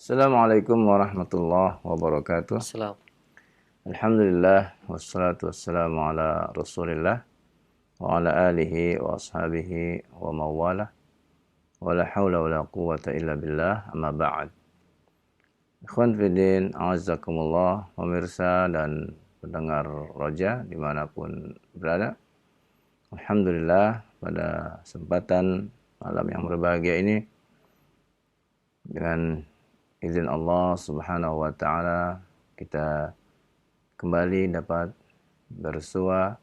Assalamualaikum warahmatullahi wabarakatuh. Salam. Alhamdulillah wassalatu wassalamu ala Rasulillah wa ala alihi wa ashabihi wa mawalah. Wa la haula wa la quwwata illa billah, amma ba'd. Ikhwan fillah, a'azzakumullah, pemirsa dan pendengar Roja dimanapun berada. Alhamdulillah pada kesempatan malam yang berbahagia ini, dengan izin Allah Subhanahu wa taala, kita kembali dapat bersua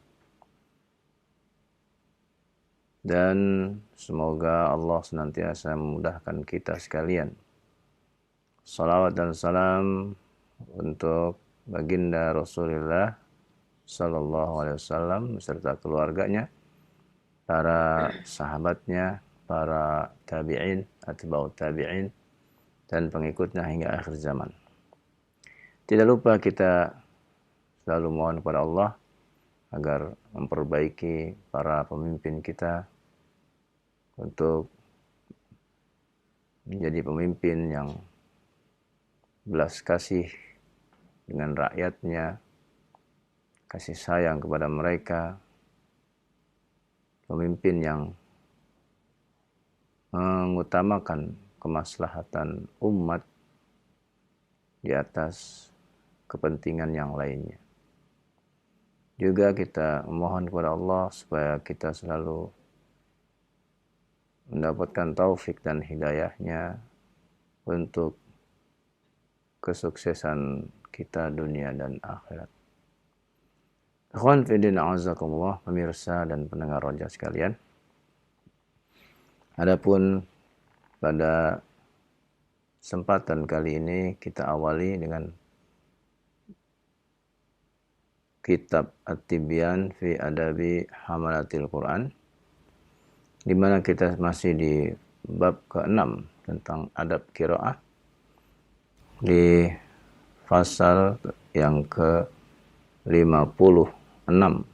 dan semoga Allah senantiasa memudahkan kita sekalian. Salawat dan salam untuk baginda Rasulullah sallallahu alaihi wasallam beserta keluarganya, para sahabatnya, para tabi'in, atba'ut tabi'in, dan pengikutnya hingga akhir zaman. Tidak lupa kita selalu mohon kepada Allah agar memperbaiki para pemimpin kita untuk menjadi pemimpin yang belas kasih dengan rakyatnya, kasih sayang kepada mereka, pemimpin yang mengutamakan kemaslahatan umat di atas kepentingan yang lainnya. Juga kita memohon kepada Allah supaya kita selalu mendapatkan taufik dan hidayahnya untuk kesuksesan kita dunia dan akhirat. Ikhwan fillah, a'azzakumullah, pemirsa dan pendengar Roja sekalian. Adapun pada kesempatan kali ini kita awali dengan kitab At-Tibyan fi Adabi Hamalatil Quran, di mana kita masih di bab ke-6 tentang adab qiraah, di pasal yang ke-56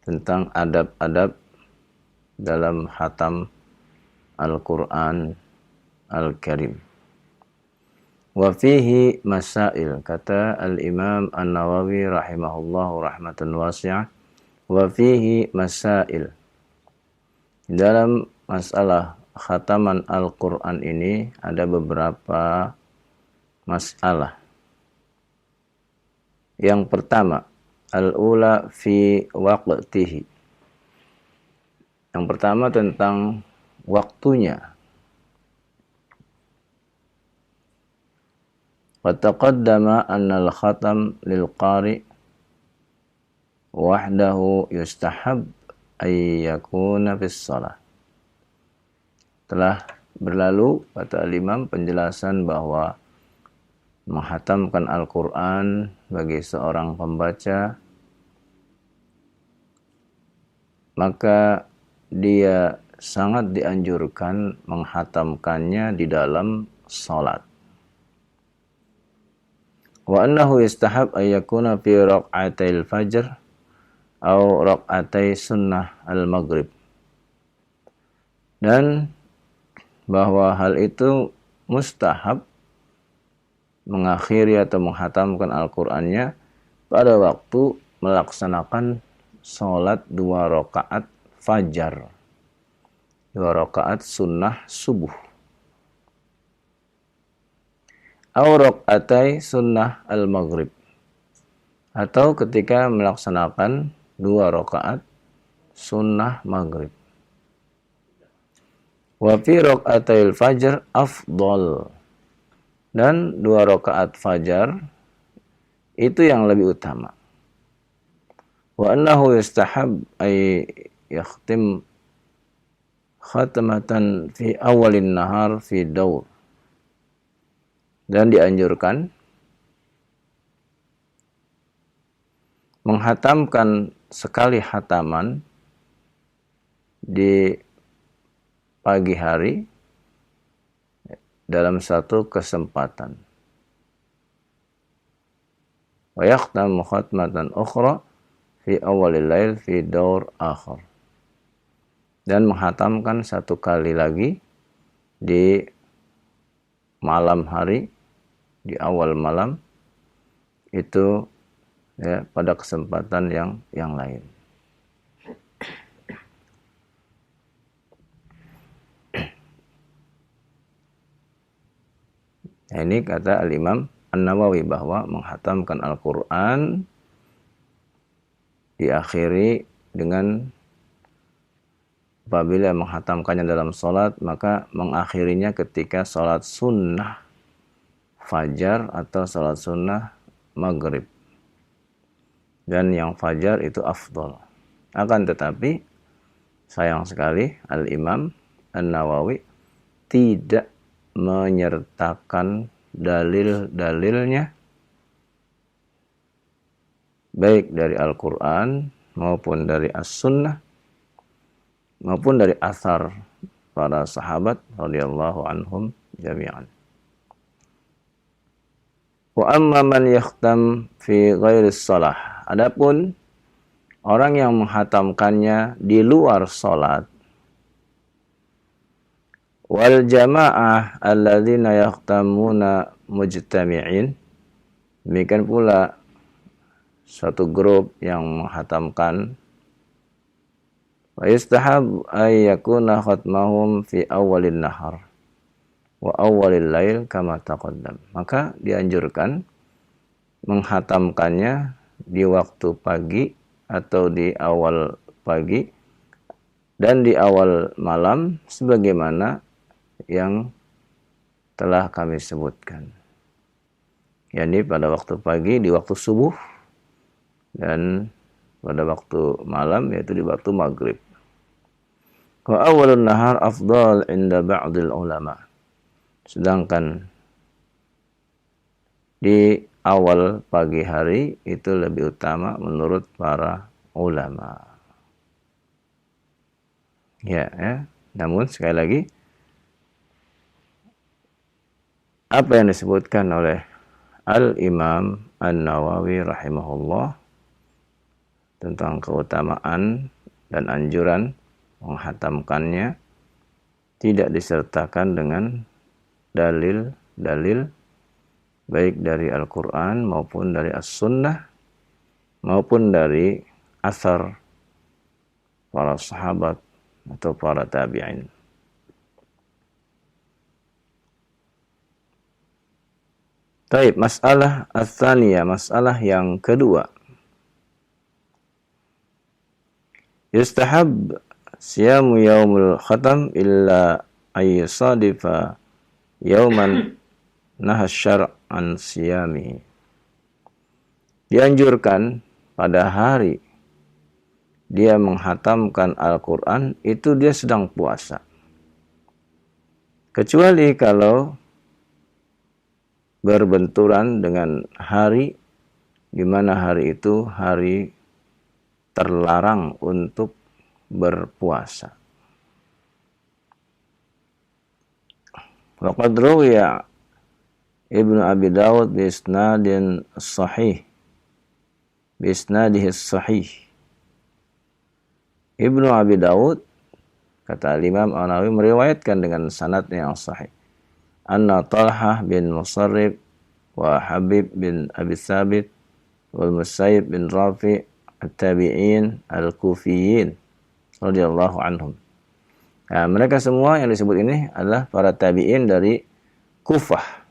tentang adab-adab dalam khatam Al-Quran Al-Karim. Wa fihi masail, kata Al-Imam An-Nawawi rahimahullahu rahmatan wasi'ah, wa fihi masail. Dalam masalah khataman Al-Quran ini ada beberapa masalah. Yang pertama, al-ula fi waqtihi. Yang pertama tentang waktunya. Wa taqaddama anna al-khatam lil qari wahdahu yustahab ay yakuna fis shalah. Telah berlalu kata al-imam penjelasan bahwa menghatamkan Al-Quran bagi seorang pembaca, maka dia sangat dianjurkan menghatamkannya di dalam salat. Wa annahu yustahab ay yakuna fi raq'atil fajr atau raq'atai sunnah al-maghrib. Dan bahwa hal itu mustahab mengakhiri atau menghatamkan Al-Qur'annya pada waktu melaksanakan salat 2 rakaat fajar, 2 rakaat sunnah subuh, atau raq'atai sunnah al-maghrib, atau ketika melaksanakan 2 rakaat sunnah maghrib. Wa fi raq'atil fajr afdal, dan 2 rakaat fajar itu yang lebih utama. Wa annahu yustahab ay yakhtim khatamatan fi awalin nahar fi daur, dan dianjurkan menghatamkan sekali hataman di pagi hari dalam satu kesempatan. Wa yakhtamu khatmatan ukhra fi awalil lail fi daur akhar, dan menghatamkan satu kali lagi di malam hari, di awal malam itu ya pada kesempatan yang lain. Nah, ini kata Al-Imam An-Nawawi bahwa menghatamkan Al-Quran diakhiri dengan apabila menghatamkannya dalam sholat, maka mengakhirinya ketika sholat sunnah fajar atau sholat sunnah maghrib. Dan yang fajar itu afdol. Akan tetapi, sayang sekali Al-Imam An-Nawawi tidak menyertakan dalil-dalilnya baik dari Al-Quran maupun dari As-Sunnah maupun dari athar para sahabat radhiyallahu anhum jami'an. Wa amma man yakhtam fi ghairi shalah. Adapun orang yang menghatamkannya di luar salat, wal jamaah alladzina yakhtamuna mujtami'in, demikian pula satu grup yang menghatamkan, wa yustahab ay yakuna khatmahum fi awwalin nahar wa awwalil lail kama taqaddam. Maka dianjurkan menghatamkannya di waktu pagi atau di awal pagi dan di awal malam sebagaimana yang telah kami sebutkan. yakni pada waktu pagi di waktu subuh dan pada waktu malam yaitu di waktu maghrib. Wa awwalun nahar afdal inda ba'dil ulama. Sedangkan di awal pagi hari itu lebih utama menurut para ulama. Ya. Namun sekali lagi apa yang disebutkan oleh Al-Imam An-Nawawi rahimahullah tentang keutamaan dan anjuran menghatamkannya tidak disertakan dengan dalil-dalil baik dari Al-Quran maupun dari As-Sunnah maupun dari asar para sahabat atau para tabi'in. Baik, masalah ats-tsaniyah, masalah yang kedua. Yustahab siyamu yaumul khatam illa ayyusadifa yauman nahas syar'an siyami. Dianjurkan pada hari dia menghatamkan Al-Quran itu dia sedang puasa. Kecuali kalau berbenturan dengan hari di mana hari itu hari terlarang untuk berpuasa. Waqad ruwiya Ibnu Abi Dawud bi isnadihi sahih. Ibnu Abi Dawud kata Imam An-Nawawi meriwayatkan dengan sanadnya yang sahih. Anna Talhah bin Musarrib wa Habib bin Abi Thabit wal Musayyib bin Rafi' at-tabi'in al-Kufiyin radhiyallahu anhum. Nah, mereka semua yang disebut ini adalah para tabi'in dari Kufah.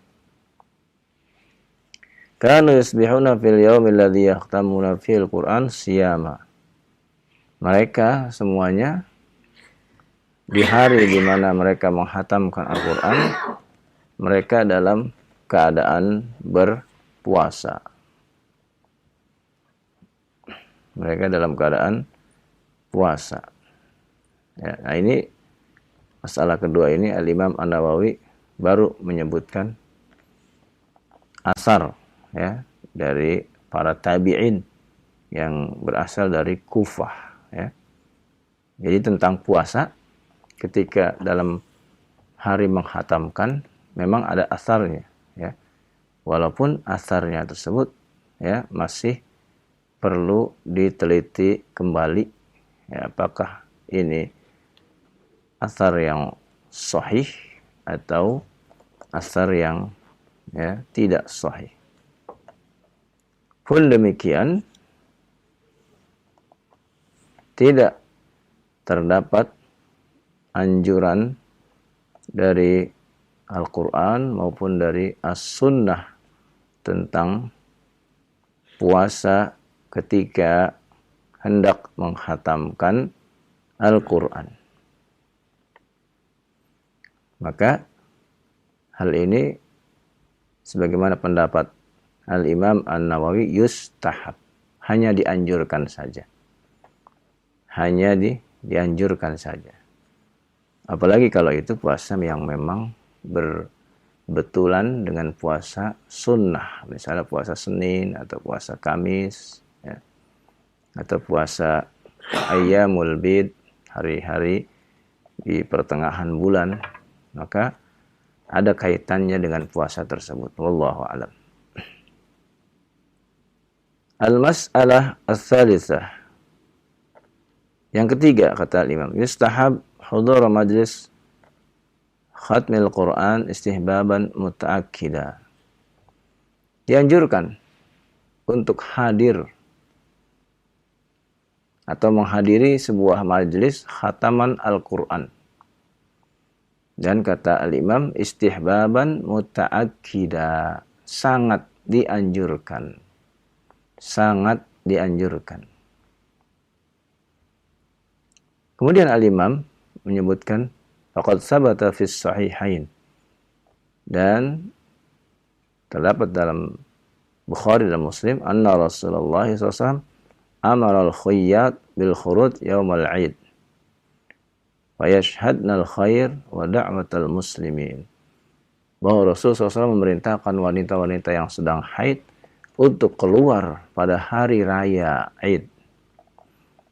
Kanu yusbihuna fil yaumil ladzi yahtamuna fil Qur'an siyama. Mereka semuanya di hari di mana mereka menghatamkan Al-Quran, mereka dalam keadaan berpuasa. Mereka dalam keadaan puasa. Ya, nah ini masalah kedua ini Al-Imam An-Nawawi baru menyebutkan asar ya dari para tabi'in yang berasal dari Kufah ya. Jadi tentang puasa ketika dalam hari menghatamkan memang ada asarnya ya. Walaupun asarnya tersebut ya masih perlu diteliti kembali ya, apakah ini asar yang sahih atau asar yang tidak sahih. Pun demikian, tidak terdapat anjuran dari Al-Quran maupun dari As-Sunnah tentang puasa ketika hendak menghatamkan Al-Quran. Maka hal ini sebagaimana pendapat Al-Imam An-Nawawi yustahab, hanya dianjurkan saja. Hanya dianjurkan saja. Apalagi kalau itu puasa yang memang berbetulan dengan puasa sunnah, misalnya puasa Senin atau puasa Kamis, ya, atau puasa Ayyamul Bid, hari-hari di pertengahan bulan, maka ada kaitannya dengan puasa tersebut. Wallahu a'lam. Al-mas'alah ats-tsalitsah. Yang ketiga, kata Imam, yustahab hudur majlis khatmil Quran istihbaban muta'akkida. Dianjurkan untuk hadir atau menghadiri sebuah majlis khataman Al-Quran. Dan kata Al-Imam, istihbaban muta'akkida, sangat dianjurkan. Sangat dianjurkan. Kemudian Al-Imam menyebutkan faqad sabata fis sahihain, dan terdapat dalam Bukhari dan Muslim anna Rasulullah SAW amara al-khayyat bil khuruj yaumal 'id wa yashhadna al-khair wa da'watal muslimin. Bahwa Rasulullah SAW memerintahkan wanita-wanita yang sedang haid untuk keluar pada hari raya Id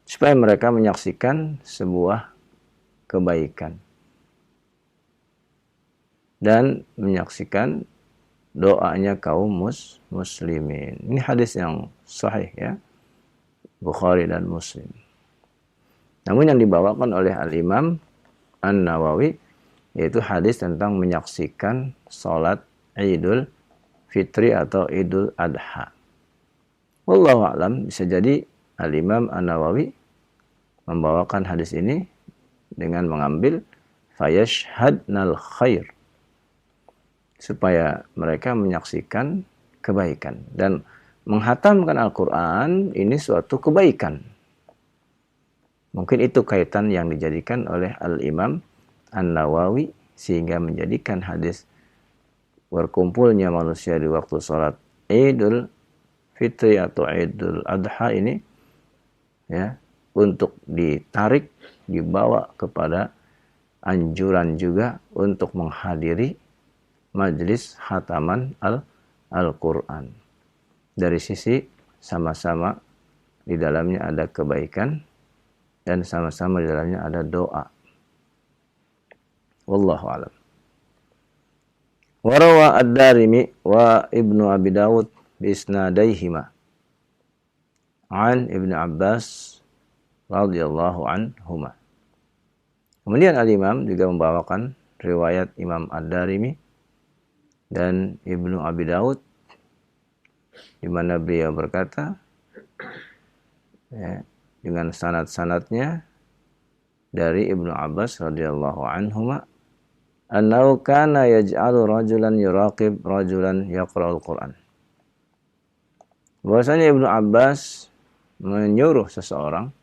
supaya mereka menyaksikan sebuah kebaikan dan menyaksikan doanya kaum muslimin. Ini hadis yang sahih ya, Bukhari dan Muslim. Namun yang dibawakan oleh Al-Imam An-Nawawi yaitu hadis tentang menyaksikan salat Idul Fitri atau Idul Adha. Wallahu a'lam, bisa jadi Al-Imam An-Nawawi membawakan hadis ini dengan mengambil fayashhadnal khair, supaya mereka menyaksikan kebaikan. Dan menghatamkan Al-Quran ini suatu kebaikan. Mungkin itu kaitan yang dijadikan oleh Al-Imam An-Nawawi sehingga menjadikan hadis berkumpulnya manusia di waktu sholat Idul Fitri atau Idul Adha ini ya, untuk ditarik, dibawa kepada anjuran juga untuk menghadiri majlis khataman Al-Quran. Dari sisi sama-sama di dalamnya ada kebaikan dan sama-sama di dalamnya ada doa. Wallahu a'lam. Warawa Ad-Darimi wa Ibnu Abi Dawud bisnadaihima an Ibnu Abbas radhiyallahu anhuma. Kemudian Al-Imam juga membawakan riwayat Imam Ad-Darimi dan Ibnu Abi Dawud di mana beliau berkata ya, dengan sanad-sanadnya dari Ibnu Abbas radhiyallahu anhuma annahu kana yaj'alu rajulan yuraqib rajulan yaqra'ul Qur'an. Bahwasanya Ibnu Abbas menyuruh seseorang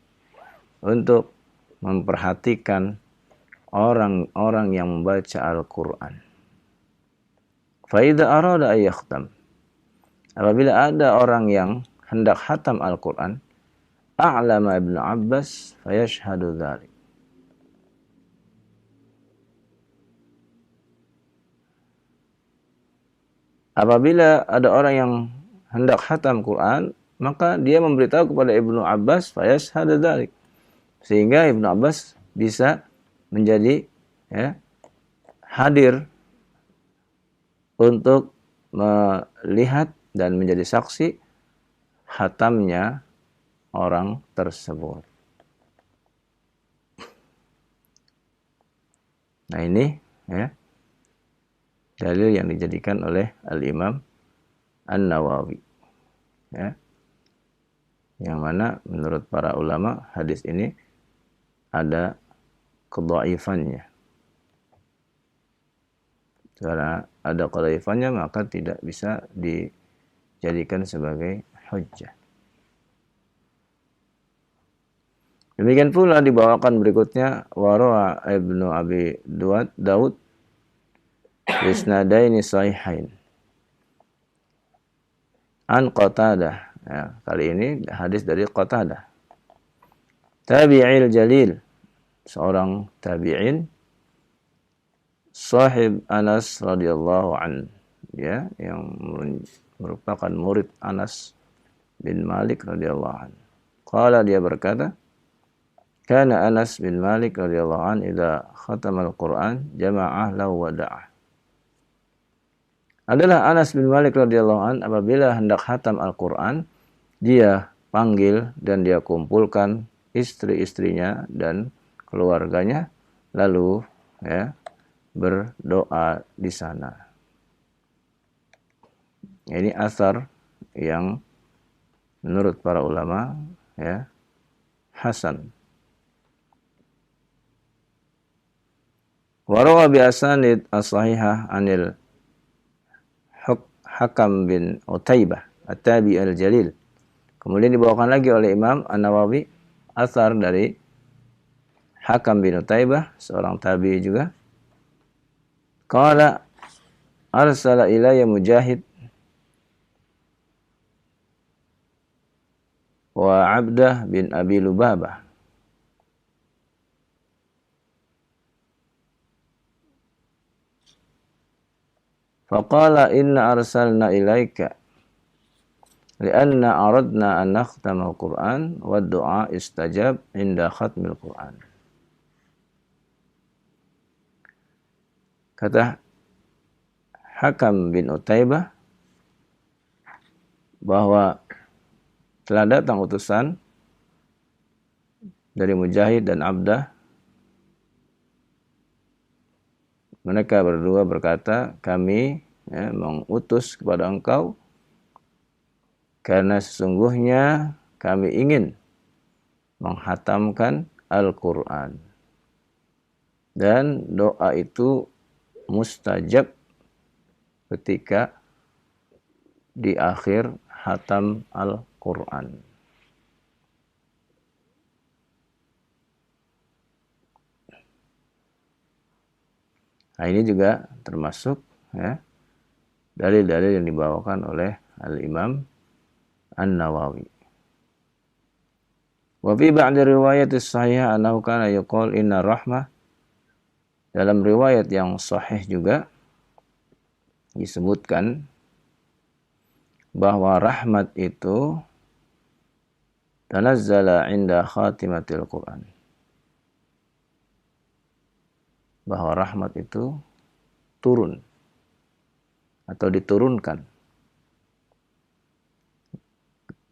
untuk memperhatikan orang-orang yang membaca Al-Qur'an. Fa idza arada ay yakhtam, apabila ada orang yang hendak khatam Al-Qur'an, a'lama Ibnu Abbas fayashhadu dzalik. Apabila ada orang yang hendak khatam Quran, maka dia memberitahu kepada Ibnu Abbas fayashhadu dzalik, sehingga Ibnu Abbas bisa menjadi ya, hadir untuk melihat dan menjadi saksi khatamnya orang tersebut. Nah ini ya, dalil yang dijadikan oleh Al-Imam An-Nawawi, ya, yang mana menurut para ulama hadis ini ada kedhaifannya. Karena ada kedhaifannya maka tidak bisa dijadikan sebagai hujjah. Demikian pula dibawakan berikutnya warawa Ibnu Abi Daud isnadaini sahihain an Qatadah. Ya, kali ini hadis dari Qatadah. Tabi'il jalil, seorang tabi'in, sahib Anas radhiyallahu an, ya, yang merupakan murid Anas bin Malik radhiyallahu an. Qala, dia berkata, kana Anas bin Malik radhiyallahu an idza khatama al-Qur'an jama'ah lahu wa da'ah. Adalah Anas bin Malik radhiyallahu an apabila hendak khatam Al-Qur'an, dia panggil dan dia kumpulkan istri-istrinya dan keluarganya, lalu ya berdoa di sana. Ini asar yang menurut para ulama ya hasan. Warawa bi asanid as-sahihah anil Hakam bin Utaibah at-Tabi al-Jalil. Kemudian dibawakan lagi oleh Imam An-Nawawi asar dari Hakam bin Utaibah, seorang tabi'i juga. Qala arsala ilayya Mujahid wa Abdah bin Abi Lubabah. Faqala inna arsalna ilaika lianna aradna an nakhtama al-Qur'an wa du'a istajab inda khatmil Qur'an. Kata Hakam bin Utaibah bahwa telah datang utusan dari Mujahid dan Abdah. Mereka berdua berkata, kami mengutus kepada engkau karena sesungguhnya kami ingin menghatamkan Al-Quran. Dan doa itu mustajab ketika di akhir hatam Al-Quran. Nah, ini juga termasuk ya dalil-dalil yang dibawakan oleh Al-Imam An-Nawawi. Wa fi ba'd riwayat as-sahih annahu kana yaqul inna rahmah. Dalam riwayat yang sahih juga disebutkan bahwa rahmat itu tanazzala 'inda khatimatil Qur'an. Bahwa rahmat itu turun atau diturunkan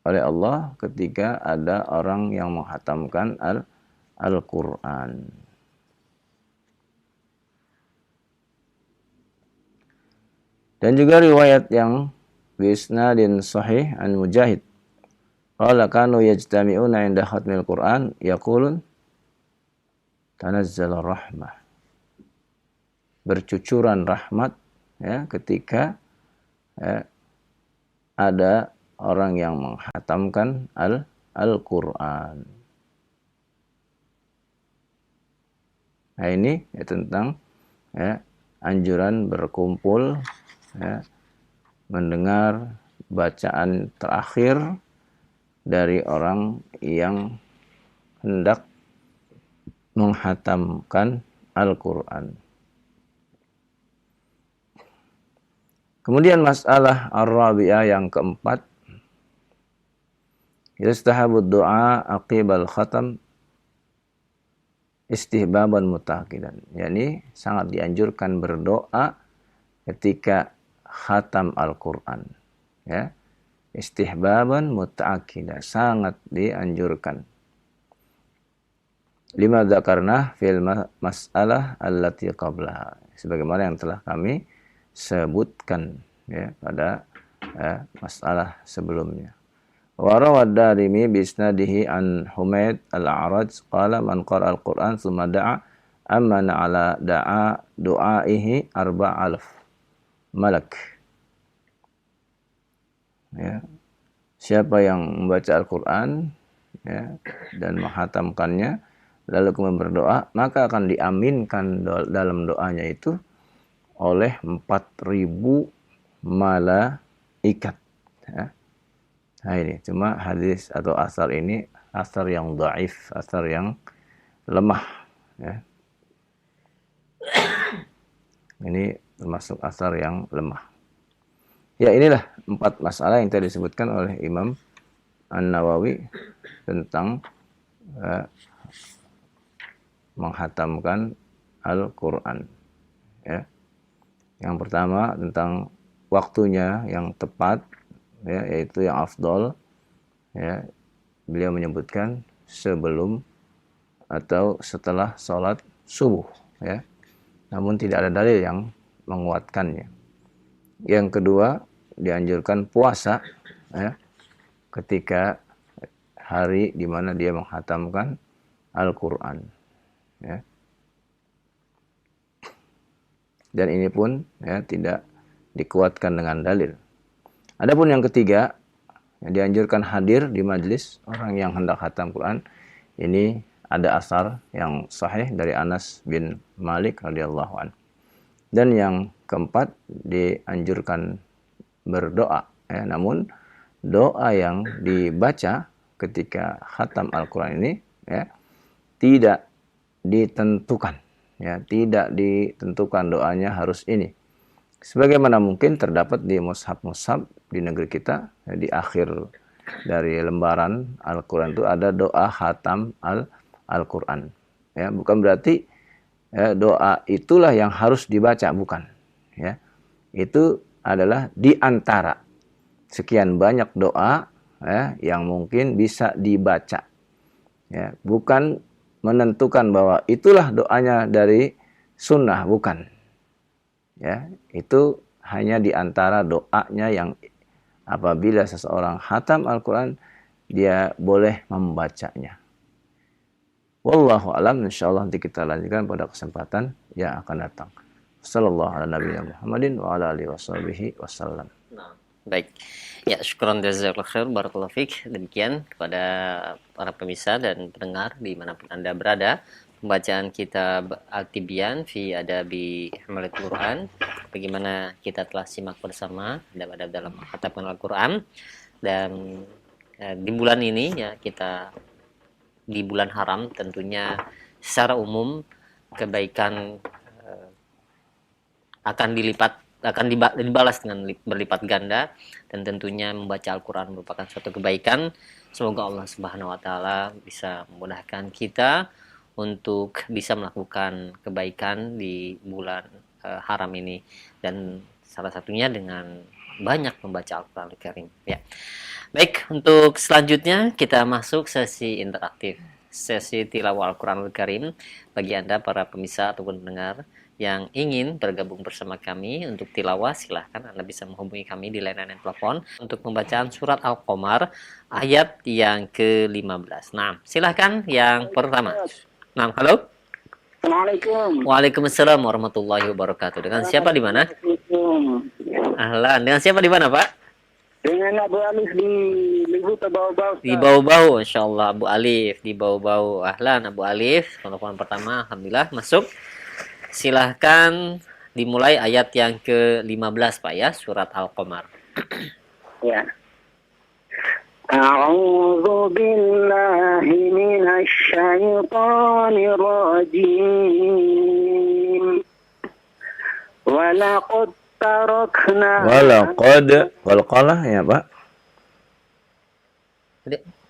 oleh Allah ketika ada orang yang menghatamkan Al-Quran. Dan juga riwayat yang biisnadin sahih an Mujahid. Qala kanu yajtami'una 'inda khatmil Qur'an yaqulun tanazzala rahmah. Bercucuran rahmat ya ketika ada orang yang menghatamkan Al-Quran. Nah ini ya, tentang ya, anjuran berkumpul ya, mendengar bacaan terakhir dari orang yang hendak menghatamkan Al-Quran. Kemudian masalah ar-rabi'ah yang keempat, yustahabud du'a aqibal khatam istihbaban muta'akkidan. Yani sangat dianjurkan berdoa ketika khatam Al-Quran. Ya. Istihbaban muta'akkidan, sangat dianjurkan. Lima dzakarna fil mas'alah allati qablaha. Sebagaimana yang telah kami sebutkan ya pada masalah sebelumnya. Wa rawad Darimi bi isnadihi an Humaid al-A'raj qala man qara al-Qur'an thumma da'a amana ala du'aihi 4,000 malak. Ya. Siapa yang membaca Al-Qur'an ya dan menghatamkannya lalu kemudian berdoa, maka akan diaminkan dalam doanya itu oleh 4,000 malaikat. Ya. Nah ini cuma hadis atau asar ini asar yang dhaif, asar yang lemah. Ya. Ini termasuk asar yang lemah. Ya inilah 4 masalah yang tadi disebutkan oleh Imam An-Nawawi tentang menghatamkan Al-Quran. Ya. Yang pertama tentang waktunya yang tepat, ya, yaitu yang afdol. Ya. Beliau menyebutkan sebelum atau setelah sholat subuh. Ya. Namun tidak ada dalil yang menguatkannya. Yang kedua, dianjurkan puasa ya, ketika hari di mana dia menghatamkan Al-Quran. Ya. Dan ini pun ya, tidak dikuatkan dengan dalil. Adapun yang ketiga, yang dianjurkan hadir di majlis orang yang hendak khatam Quran. Ini ada asar yang sahih dari Anas bin Malik radhiyallahu anhu. Dan yang keempat, dianjurkan berdoa. Ya, namun doa yang dibaca ketika khatam Al-Quran ini ya, tidak ditentukan. Ya, tidak ditentukan doanya harus ini. Sebagaimana mungkin terdapat di mushaf-mushaf di negeri kita, ya, di akhir dari lembaran Al-Quran itu ada doa khatam Al-Quran. Ya, bukan berarti ya, doa itulah yang harus dibaca, bukan. Ya, itu adalah di antara sekian banyak doa ya, yang mungkin bisa dibaca. Ya, bukan menentukan bahwa itulah doanya dari sunnah, bukan. Ya, itu hanya di antara doanya yang apabila seseorang khatam Al-Quran, dia boleh membacanya. Wallahu alam, insyaallah nanti kita lanjutkan pada kesempatan yang akan datang. Sallallahu ala nabiyina Muhammadin wa ala alihi washabihi wasallam. Baik. Ya, syukran jazakallahu khair, barakallahu fiik. Demikian kepada para pemirsa dan pendengar dimanapun Anda berada, pembacaan kitab Al-Tibyan fi Adabi Hamalat Quran. Bagaimana kita telah simak bersama adab-adab dalam menghatamkan Al-Quran. Dan di bulan ini ya, kita di bulan haram tentunya secara umum kebaikan akan dibalas dengan berlipat ganda, dan tentunya membaca Al-Quran merupakan suatu kebaikan. Semoga Allah Subhanahu wa taala bisa memudahkan kita untuk bisa melakukan kebaikan di bulan haram ini, dan salah satunya dengan banyak membaca Al-Quran Al-Karim ya. Baik, untuk selanjutnya kita masuk sesi interaktif, sesi tilawah Al-Quran Al-Karim. Bagi Anda para pemirsa ataupun pendengar yang ingin bergabung bersama kami untuk tilawah, silahkan Anda bisa menghubungi kami di layanan telepon untuk pembacaan surat Al-Qamar ayat yang ke-15. Nah, silahkan yang pertama. Nah, halo. Assalamualaikum. Waalaikumsalam warahmatullahi wabarakatuh. Dengan siapa di mana? Ahlan. Dengan siapa di mana, Pak? Dengan Abu Alif di Bau-Bau. Di Bau-Bau, insyaallah Abu Alif di Bau-Bau. Ahlan Abu Alif. Telepon pertama, alhamdulillah masuk. Silahkan dimulai ayat yang ke-15 Pak ya, surat Al-Qamar. Ya. A'udzu billahi minasy syaithanir rajim. Walaqad tarakna. Walaqalah ya Pak.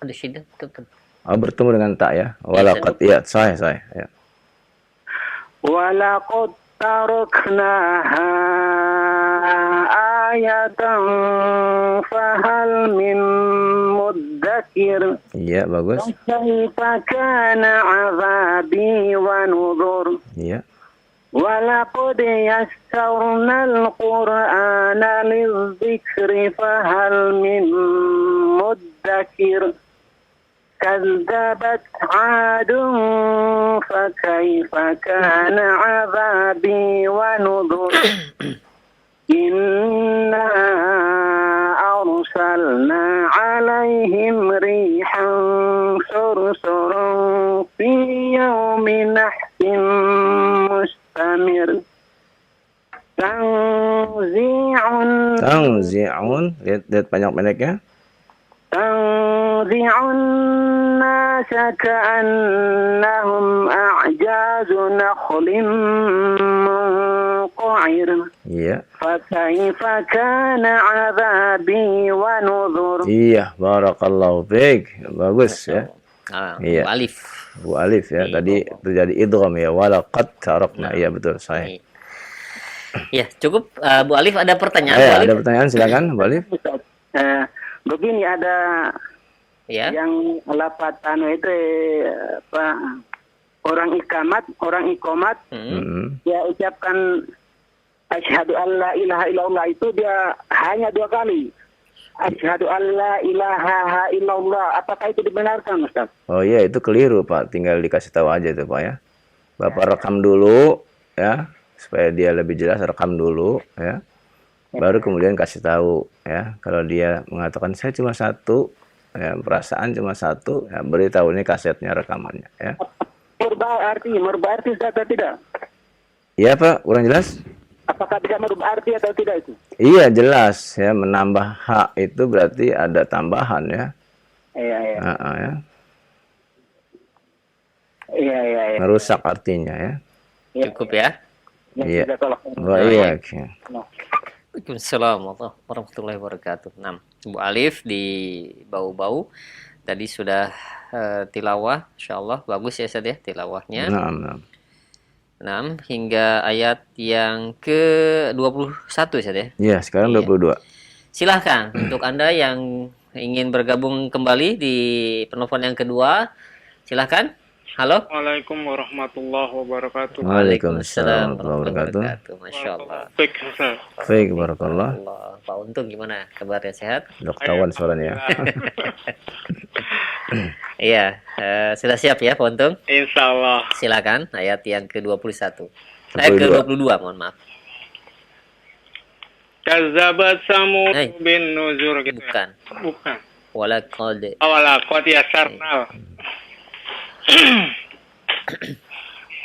Ada syiddah tetap. Bertemu dengan tak ya. Walaqad ya, saya ya. Walaqad taraknaha ayatan fahal min muddakir. Iya, bagus. Kaifa kana 'adzabi wa nuzur. Iya. ولقد يسرنا القرآن للذكر فهل من مدكر كذبت عاد فكيف كان عذابي ونذر إنا أرسلنا عليهم ريحا صرصرا في يوم نحس مستمر Tangzi'un, lihat panjang pendeknya. تنزع الناس كأنهم أعجاز نخل منقعر Iya. فكيف كان عذابي ونذر. Iya, barakallahu fiik. Bagus ya. Iya. Bu Alif. Bu Alif ya. Tadi terjadi idgham ya. Walaqad tarakna. Iya betul, saya. Ya, cukup Bu Alif ada pertanyaan. Ya, Bu Alif? ada pertanyaan silakan, Bu Alif. Begini ada Ya. yang lapat itu orang ikomat dia ucapkan asyhadu an la ilaha illallah itu dia hanya 2 kali. Asyhadu an la ilaha illallah. Apakah itu dibenarkan, Ustaz? Oh iya, itu keliru, Pak. Tinggal dikasih tahu aja itu, Pak ya. Bapak rekam dulu ya, supaya dia lebih jelas, rekam dulu ya. Baru kemudian kasih tahu ya. Kalau dia mengatakan saya cuma 1 ya, perasaan cuma 1 ya, beritahu ini kasetnya, rekamannya ya. Merubah arti atau tidak? Iya Pak, kurang jelas? Apakah bisa merubah arti atau tidak itu? Iya jelas ya, menambah hak itu berarti ada tambahan ya. Iya. Ya. Iya. Merusak artinya ya. Cukup ya. Iya. Wah iya. Waalaikumsalam warahmatullahi wabarakatuh. 6. Bu Alif di Bau-Bau tadi sudah tilawah, insyaallah bagus ya Ustaz ya tilawahnya. 6 hingga ayat yang ke-21 Ustaz ya. Iya, sekarang 22. Silahkan untuk Anda yang ingin bergabung kembali di penelpon yang kedua, silahkan. Halo. Assalamualaikum warahmatullahi wabarakatuh. Waalaikumsalam warahmatullahi wabarakatuh. Masya Allah. Baik, barakallah. Pak Untung gimana kabarnya, sehat? Udah ketahuan suaranya ya. Iya, sudah siap ya Pak Untung? Insya Allah. Silakan ayat yang ke-21. 22. Ke-22, mohon maaf. Kazabat Samud bin Nuzur gitu. Bukan. Walaqad yasarnal.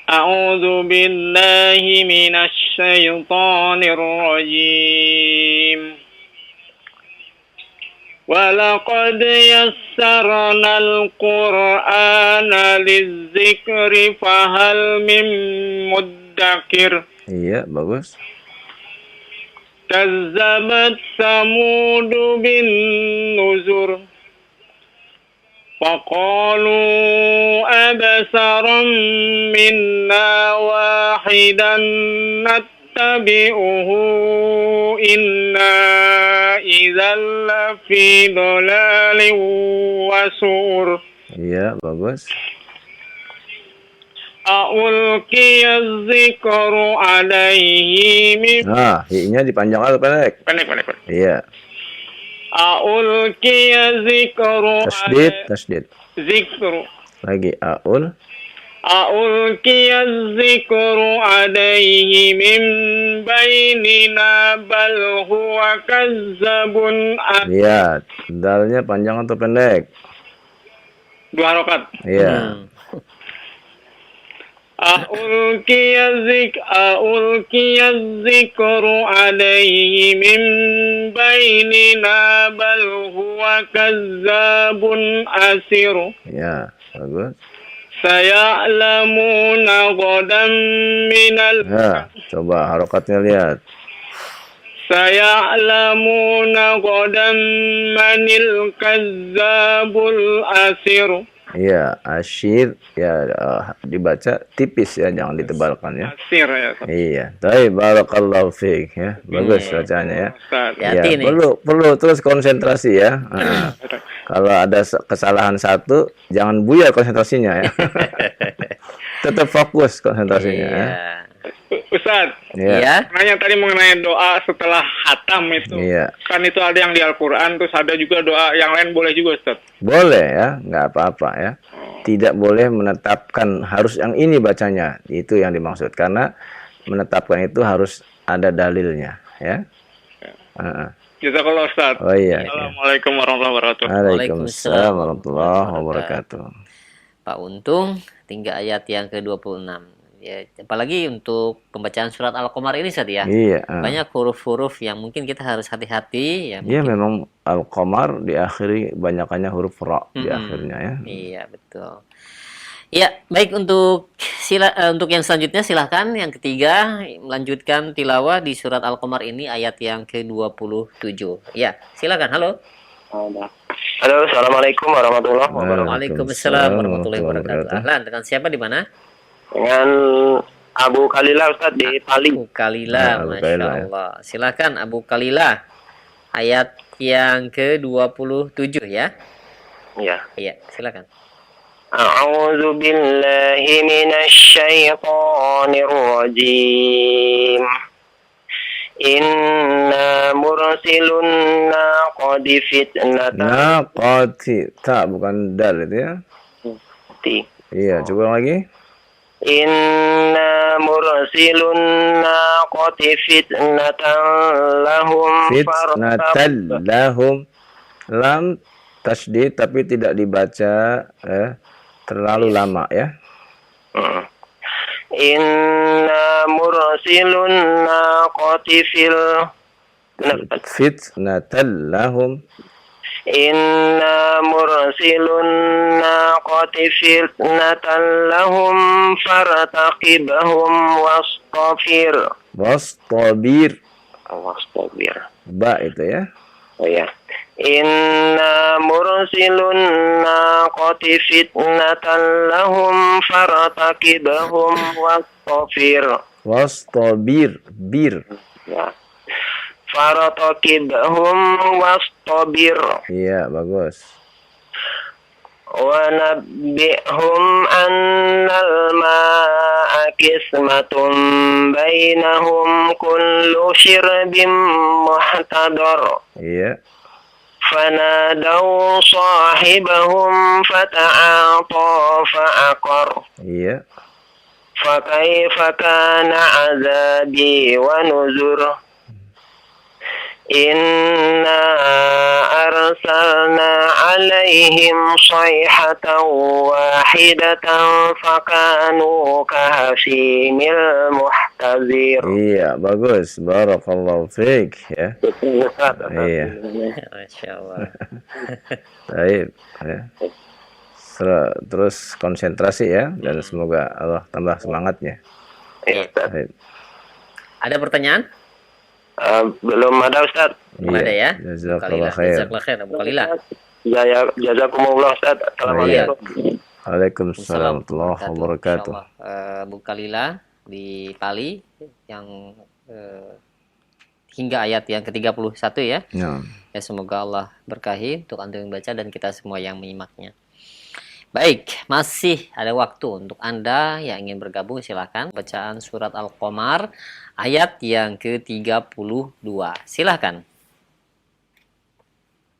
A'udzu billahi minasy syaithanir rajim. Walaqad yassarnal Qur'ana lidzikri fahal mim muddakir. Iya, bagus. Kazzabat Samud bin Nuzur. فقالوا أبصرا منا واحدا نتبعه إنا إذا لفي ضلال وسعر. Iya, bagus. ألقي الذكر عليه من. Nah, i-nya dipanjang atau pendek? Pendek. Iya. ألقي الذكر Tasdid. Zikru. Lagi aul. ألقي الذكر عليه من بيننا بل هو كذاب. Lihat, dalnya panjang atau pendek? 2 harokat. Iya. ألقي الذكر عليه من بيننا بل هو كذاب أسر. Ya, bagus. سيعلمون غدا من Ya, coba harokatnya lihat. سيعلمون غدا من الكذاب الأسر. Iya, asyir ya dibaca tipis ya, jangan ditebalkan ya. Asir ya. Iya, baik, barakallahu fiik ya. Bagus bacaannya ya. Ya, Hati-hati nih. perlu terus konsentrasi ya. Kalau ada kesalahan satu, jangan buyar konsentrasinya ya. Tetap fokus konsentrasinya ya. Iya. Ustaz, Iya. nanya tadi mengenai doa setelah hatam itu. Iya. Kan itu ada yang di Al-Quran, terus ada juga doa yang lain boleh juga Ustaz? Boleh ya, nggak apa-apa ya. Tidak boleh menetapkan harus yang ini bacanya. Itu yang dimaksud. Karena menetapkan itu harus ada dalilnya ya. Jazakallah Ustaz. Oh iya. Assalamualaikum warahmatullahi wabarakatuh. Waalaikumsalam warahmatullahi wabarakatuh. Pak Untung, tinggal ayat yang ke-26. Ya, apalagi untuk pembacaan surat Al-Qamar ini Ustaz ya. Iya. Banyak huruf-huruf yang mungkin kita harus hati-hati ya. Iya, memang Al-Qamar diakhiri banyakannya huruf ra di akhirnya ya. Iya, betul. Ya, baik untuk untuk yang selanjutnya silahkan yang ketiga melanjutkan tilawah di surat Al-Qamar ini ayat yang ke-27. Ya, silakan. Halo. Halo, assalamualaikum warahmatullahi wabarakatuh. Waalaikumsalam warahmatullahi wabarakatuh. Ahlan, dengan siapa di mana? Dengan Abu Kalila Ustaz di Pali. Abu Kalila, Masya Allah. Silakan Abu Kalila. Ayat yang ke-27 ya. Iya. Iya, silakan. A'udzu billahi minasyaitonir rajim. Inna mursilun naqadi fitnatan. Naqati, tak bukan dal itu ya. Iya, coba lagi. Inna mursilun naqati fitnatan lahum. Fitnatan lahum. Lam tasydid tapi tidak dibaca terlalu lama ya. Inna mursilun naqati fitnatan lahum. Inna mursilun naqati fitnatan lahum fartaqibhum wastabir. Wastabir. Ba itu ya. Oh ya. Inna mursilun naqati fitnatan lahum fartaqibhum wastabir. Wastabir, bir. Ya. Fartaqibhum wastabir. Iya, bagus. Wa nabbihum annal ma'a qismatun bainahum kullu shirbin muhtadar. Iya. Fanadaw sahibahum fata'ata fa'aqar. Iya. Fakaifa kana azabi wa nuzur. Inna arsalna alaihim sayhatan wahidatan fakanu kahashimil muhtazir. Iya, bagus. Barakallahu fiik ya. Iya. Masya Allah. Baik ya. Terus konsentrasi ya dan semoga Allah tambah semangatnya. Baik. Ada pertanyaan? Belum ada Ustaz. Belum ada ya. Jazakallah khair. Jazakallah khair Abu Kalila. Jazakumullah Ustaz. Assalamualaikum. Waalaikumsalam warahmatullahi wabarakatuh. Abu Kalila di Pali yang hingga ayat yang ke-31 ya. Ya, semoga Allah berkahi untuk Anda yang membaca dan kita semua yang menyimaknya. Baik, masih ada waktu untuk Anda yang ingin bergabung, silakan. Bacaan surat Al-Qamar ayat yang ke-32. Silakan.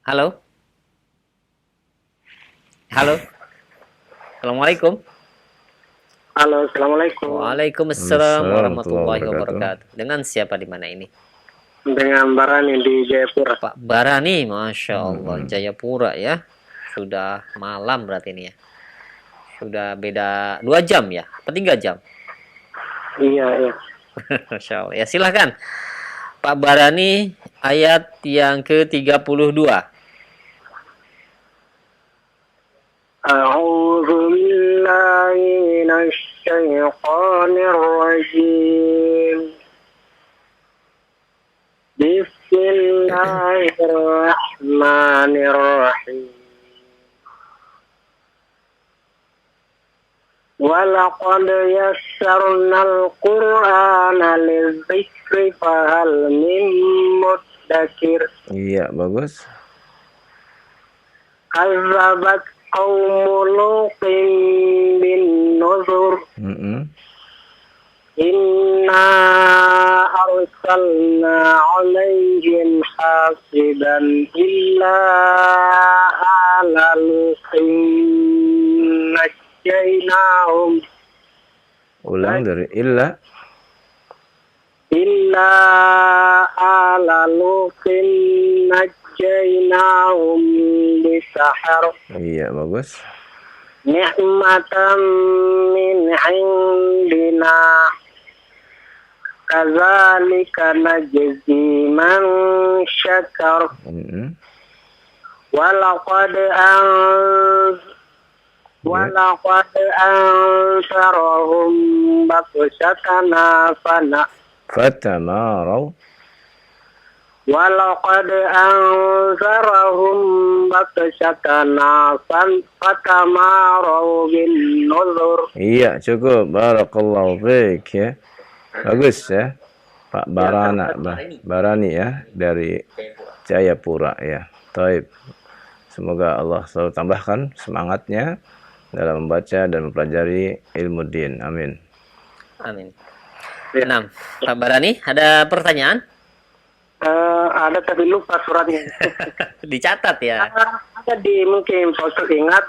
Halo. Halo. Assalamualaikum. Halo, assalamualaikum. Waalaikumsalam warahmatullahi wabarakatuh. Dengan siapa di mana ini? Dengan Barani di Jayapura. Pak Barani, Masya Allah, Jayapura ya. Sudah malam berarti ini ya. Sudah beda 2 jam ya? Apa 3 jam? Iya, iya. Masya Allah. Ya silahkan. Pak Barani ayat yang ke-32. A'udzu billahi minasy syaithanir rajim. Bismillahirrahmanirrahim. Walaqad yassarnal Qur'ana lidzikri fahal min muddakir. Iya, bagus. Inna arsalna alaihim hasiban illa ala lutin najjaynahum. Ulang dari illa ala lutin najjaynahum bisahar. Iya, bagus. Ni'matan min indina kadzalika najzi man syakar. Walaqad ansarahum batsatana fatamaraw. Walaqad ansarahum batsatana fatamaraw bin nuzur. Iya, cukup. Barakallahu fiik ya. Bagus ya. Pak Barani ya dari Jayapura ya. Taib. Semoga Allah selalu tambahkan semangatnya dalam membaca dan mempelajari ilmu din. Amin. Amin. Nah, Pak Barani, ada pertanyaan? Ada tapi lupa suratnya. Dicatat ya. Ada di mungkin Pak ingat.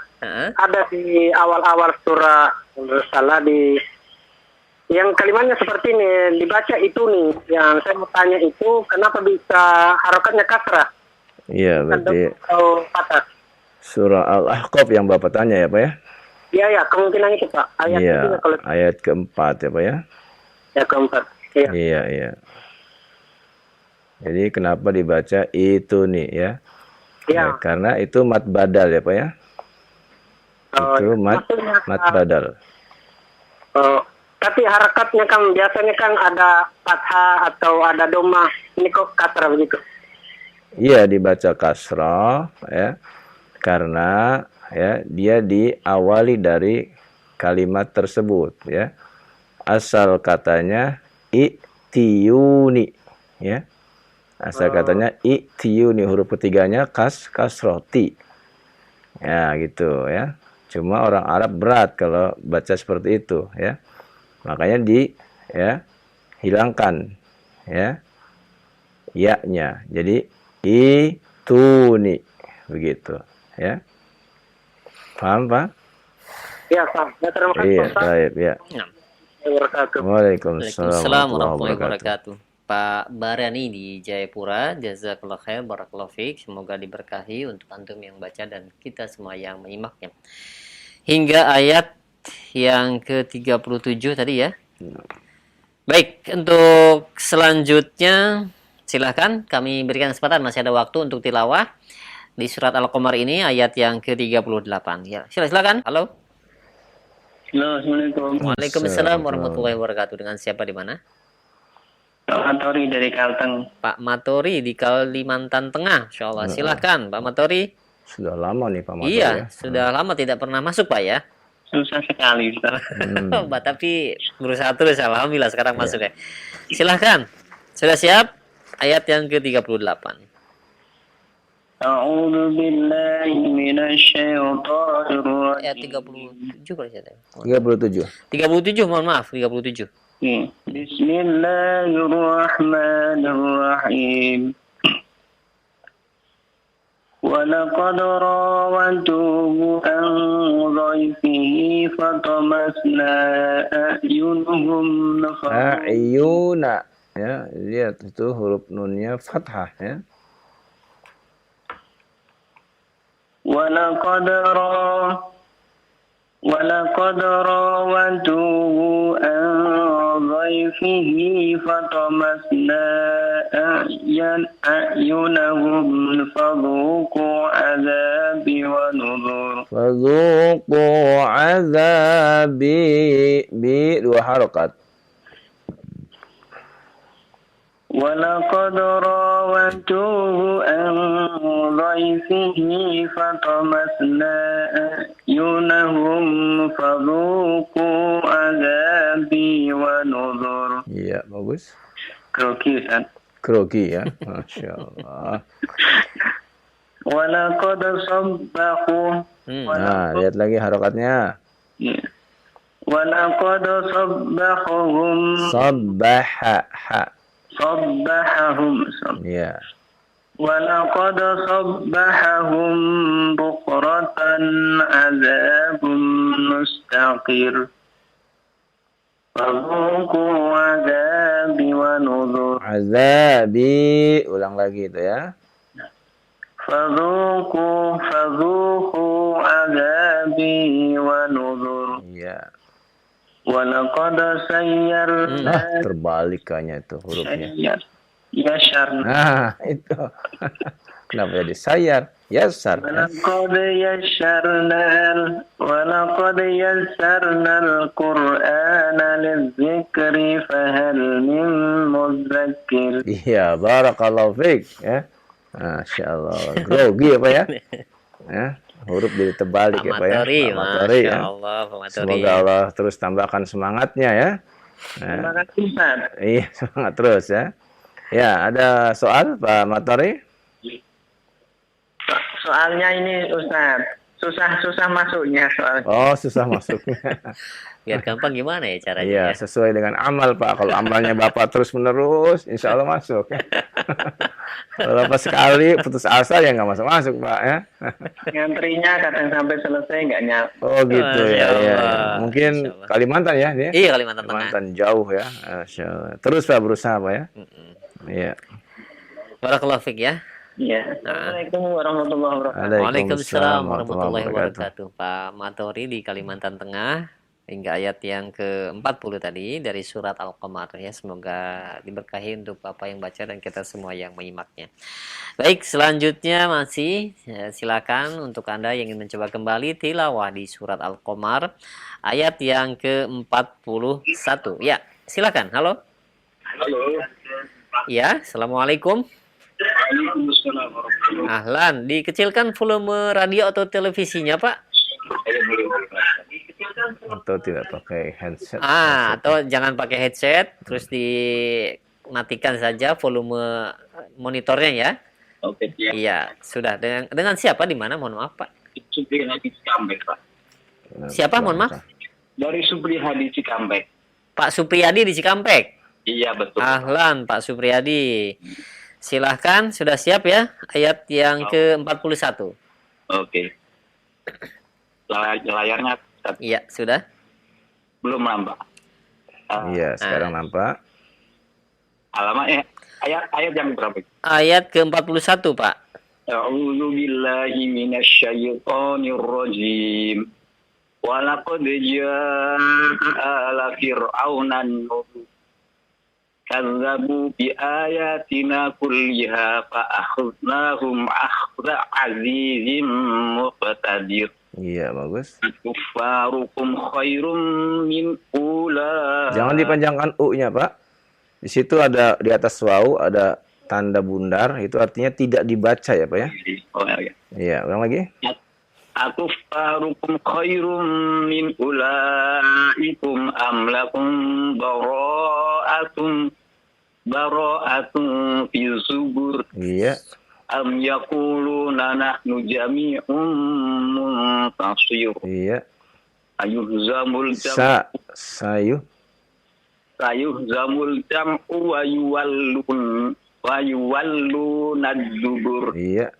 Ada di awal-awal surah salah di yang kalimatnya seperti ini dibaca itu nih. Yang saya mau tanya itu kenapa bisa harokatnya kasrah? Iya, berarti patah. Surah Al-Ahqaf yang Bapak tanya ya, Pak ya? Iya, kemungkinan itu, Pak. Ayat keempat ya, Pak ya? Ya, keempat. Iya. Iya. Jadi kenapa dibaca itu nih ya? Iya. Karena itu mat badal ya, Pak ya? Itu mat badal. Tapi harakatnya kan biasanya kan ada fathah atau ada doma. Ini kok kasrah begitu? Iya, dibaca kasrah ya. Karena ya dia diawali dari kalimat tersebut ya. Asal katanya i'tiyuni ya. Asal katanya i'tiyuni, huruf ketiganya kasroti. Ya, gitu ya. Cuma orang Arab berat kalau baca seperti itu ya. Makanya hilangkan ya ya-nya. Jadi ituni begitu ya. Paham, Pak? Iya, Pak. Terima kasih, Iya, Pak. baik ya. Waalaikumsalam warahmatullahi wabarakatuh. Pak Barani di Jayapura, jazakallah khair, barakallahu fiik. Semoga diberkahi untuk antum yang baca dan kita semua yang menyimaknya. Hingga ayat yang ke-37 tadi ya. Baik, untuk selanjutnya silahkan kami berikan kesempatan, masih ada waktu untuk tilawah di surat Al-Qamar ini ayat yang ke-38. Ya, silakan. Halo. Halo, Assalamualaikum. Waalaikumsalam warahmatullahi wabarakatuh. Dengan siapa di mana? Pak Matori dari Kalteng. Pak Matori di Kalimantan Tengah. Insyaallah. Silakan, Pak Matori. Sudah lama nih Pak Matori. Iya, ya. sudah lama tidak pernah masuk, Pak ya. Susah sekali, Ustaz. Pak, tapi berusaha terus, alhamdulillah sekarang masuk ya. Silahkan. Sudah siap? Ayat yang ke-38. A'udzu billahi minasyaitonir rajim. Ayat 37 kalau saya tahu. 37. 37, mohon maaf, 37. Bismillahirrahmanirrahim. ولقد راودوه عن ضيفه فطمسنا أعينهم A'yuna ya, lihat itu huruf nunnya fathah ya. ولقد راودوه عن ضيفه فطمسنا أعينهم فذوقوا عذابي ونذر. Fadzuqu azabi bi dua harakat. ولقد راودوه عن ضيفه فطمسنا أعينهم فذوقوا عذابي ونذر. Iya, bagus. Grogi, Ustaz. Grogi ya. Masya Allah. Walaqad sabbahu. Nah, lihat lagi harakatnya. ولقد صبحهم صبحهم Ya. ولقد صبحهم بكرة عذاب مستقر فذوقوا عذابي ونذر. Azabi, ulang lagi itu ya. فذوقوا عذابي ونذر. Iya. ولقد سيرنا. Nah, terbalik kayaknya itu hurufnya. Yasharna. Nah, itu. Kenapa jadi sayar? Yasar. ولقد يسرنا القرآن للذكر فهل من مذكر. Iya, barakallahu fiik ya. Masya Allah. Grogi apa ya? Ya, huruf jadi terbalik ya Pak ya. Amatori ya. Semoga Allah terus tambahkan semangatnya ya. Semangat Ustaz. Iya, semangat terus ya. Ya, ada soal Pak Matori? Soalnya ini Ustaz, susah masuknya soalnya. Oh, susah masuknya. Biar gampang gimana ya caranya? Iya, sesuai dengan amal Pak. Kalau amalnya Bapak terus menerus, insya Allah masuk. Kalau Bapak sekali putus asa ya nggak masuk Pak ya. Ngantrinya kadang sampai selesai nggak nyampe. Oh gitu ya, ya. Mungkin Kalimantan ya dia? Iya, Kalimantan Tengah. Kalimantan jauh ya. Masya Allah. Terus Pak berusaha Pak ya. Iya. Barakallahu fiik ya. Iya. Assalamualaikum warahmatullahi wabarakatuh. Waalaikumsalam warahmatullahi wabarakatuh. Pak Matori di Kalimantan Tengah hingga ayat yang ke-40 tadi dari surat Al-Qamar ya. Semoga diberkahi untuk Bapak yang baca dan kita semua yang menyimaknya. Baik, selanjutnya masih silakan untuk Anda yang ingin mencoba kembali tilawah di surat Al-Qamar ayat yang ke-41. Ya, silakan. Halo. Ya, Assalamualaikum. Ahlan, dikecilkan volume radio atau televisinya, Pak? Atau tidak pakai headset. Atau jangan pakai headset, terus dimatikan saja volume monitornya ya. Oke, ya. Iya, sudah. Dengan siapa di mana? Mohon maaf, Pak. Supri Hadi Cikampek, Pak. Siapa? Mohon maaf. Dari Supri Hadi Cikampek. Pak Supriyadi di Cikampek. Iya, betul. Ahlan, Pak Supriyadi. Silahkan, sudah siap ya? Ayat yang ke-41. Oke. Layarnya Iya, sudah. belum nampak. Iya, sekarang nampak. Alamatnya ayat yang berapa? Ayat ke-41, Pak. A'udzu billahi minasyaitonir rajim. Wa laqad jaa'a ala fir'auna an-nuzur. Kazzabu bi ayatina kulliha fa akhadnahum akhza azizim muqtadir. Iya, bagus. Kuffarukum khairum min ula. Jangan dipanjangkan U-nya, Pak. Di situ ada di atas waw ada tanda bundar, itu artinya tidak dibaca ya, Pak ya? Oh ya. Iya, ulang lagi. Akuffarukum khairum min ulaikum am lakum bara'atun fi zubur. Iya. Am yaquluna nahnu jami'un muntasir. Iya. Ayuhzamul zamul jam'u wa yuwalluna ad-dubur. Iya.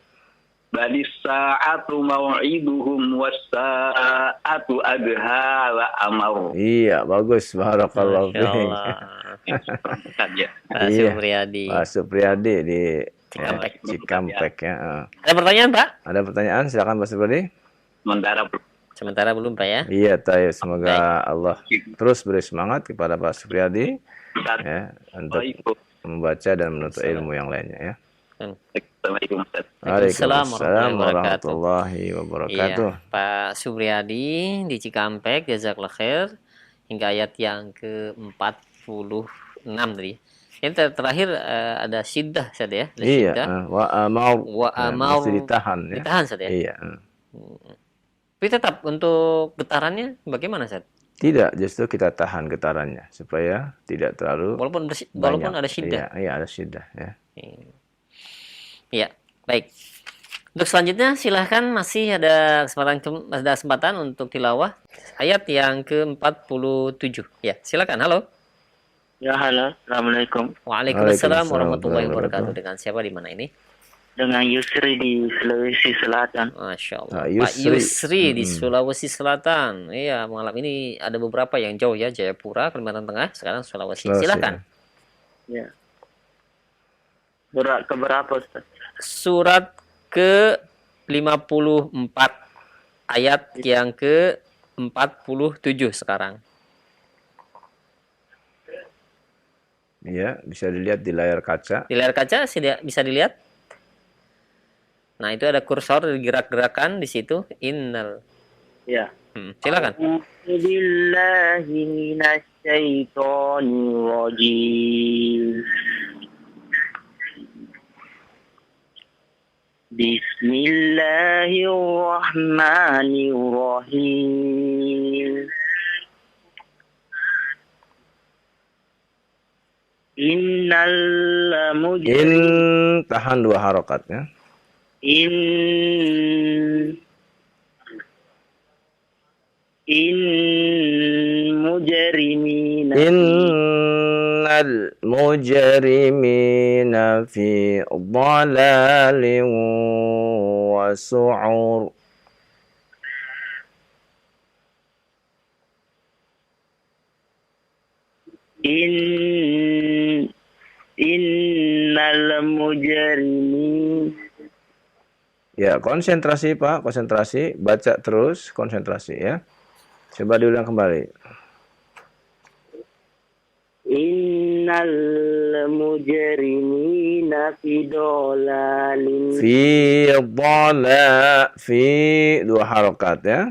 Badis sa'atu mau'iduhum was-sa'atu adha wa amar. Iya, bagus. Barakallahu fiik. Iya. Supriyadi. Pak Supriyadi di Cikampek ya. Ada pertanyaan, Pak? Ada pertanyaan? Silakan Pak Supriyadi. Sementara belum, Pak ya. Iya, tayo. Semoga Allah terus beri semangat kepada Pak Supriyadi ya, untuk membaca dan menuntut ilmu yang lainnya ya. Waalaikumsalam warahmatullahi wabarakatuh. Iya, Pak Supriyadi di Cikampek, jazakallah khair. Hingga ayat yang ke-46 tadi. Yang terakhir ada siddah saja ya. Iya, wa amar mesti ditahan ya. Ditahan saja. Iya. Tapi tetap untuk getarannya bagaimana, Ustaz? Tidak, justru kita tahan getarannya supaya tidak terlalu walaupun ada siddah. Iya, ada siddah ya. Iya, baik. Untuk selanjutnya silahkan, masih ada kesempatan untuk tilawah ayat yang ke-47. Ya, silakan. Halo. Ya, halo. Assalamualaikum. Waalaikumsalam warahmatullahi wabarakatuh. Dengan siapa di mana ini? Dengan Yusri di Sulawesi Selatan. Masya Allah. Yusri. Pak Yusri di Sulawesi Selatan. Iya, malam ini ada beberapa yang jauh ya, Jayapura, Kalimantan Tengah, sekarang Sulawesi. Silakan. Ya. Surat keberapa, Ustaz? Surat ke-54 ayat yang ke-47 sekarang. Iya, bisa dilihat di layar kaca. Di layar kaca bisa dilihat. Nah, itu ada kursor gerak-gerakan di situ. Innal. Ya. Silakan. Billahi minasyaitonir rajim. Bismillahirrahmanirrahim. Tahan 2 harokat ya. Innal mujrimina fi dhalalin wa su'ur. Innal mujrimin. Ya, konsentrasi Pak, konsentrasi, baca terus, konsentrasi ya. Coba diulang kembali. Innal mujrimina fi dhalalin. Fi 2 harokat ya.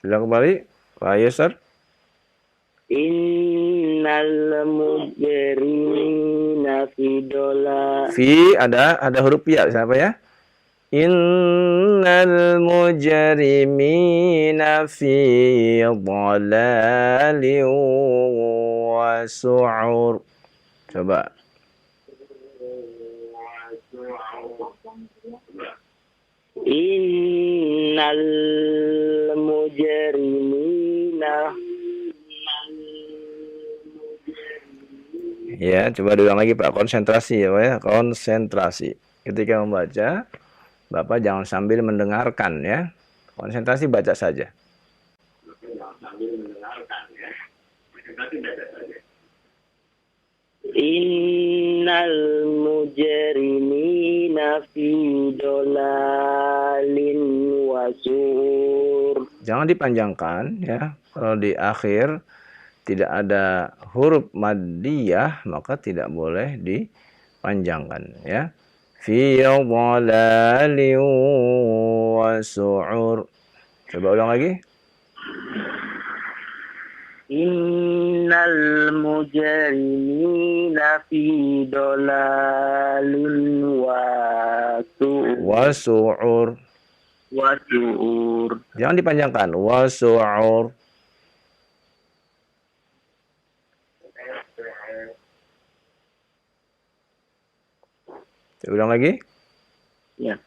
Ulang kembali, Pak Yusr. Innal mujrimina fi dhalalin. Fi ada huruf ya, siapa ya? Innal mujrimina fi dhalalin wa su'ur. Coba. Innal mujrimina. Ya, coba diulang lagi Pak, konsentrasi ya Pak ya, konsentrasi. Ketika membaca, Bapak jangan sambil mendengarkan ya. Konsentrasi baca saja. Innal mujrimina fi dhalalin wa sur. Jangan dipanjangkan ya. Kalau di akhir tidak ada huruf maddiyah maka tidak boleh dipanjangkan ya. Fi dhalalin wa su'ur. Coba ulang lagi. Innal mujrimina fi dhalalin wa su'ur. Wa su'ur. Jangan dipanjangkan. Wa su'ur. Ulang lagi. Ya.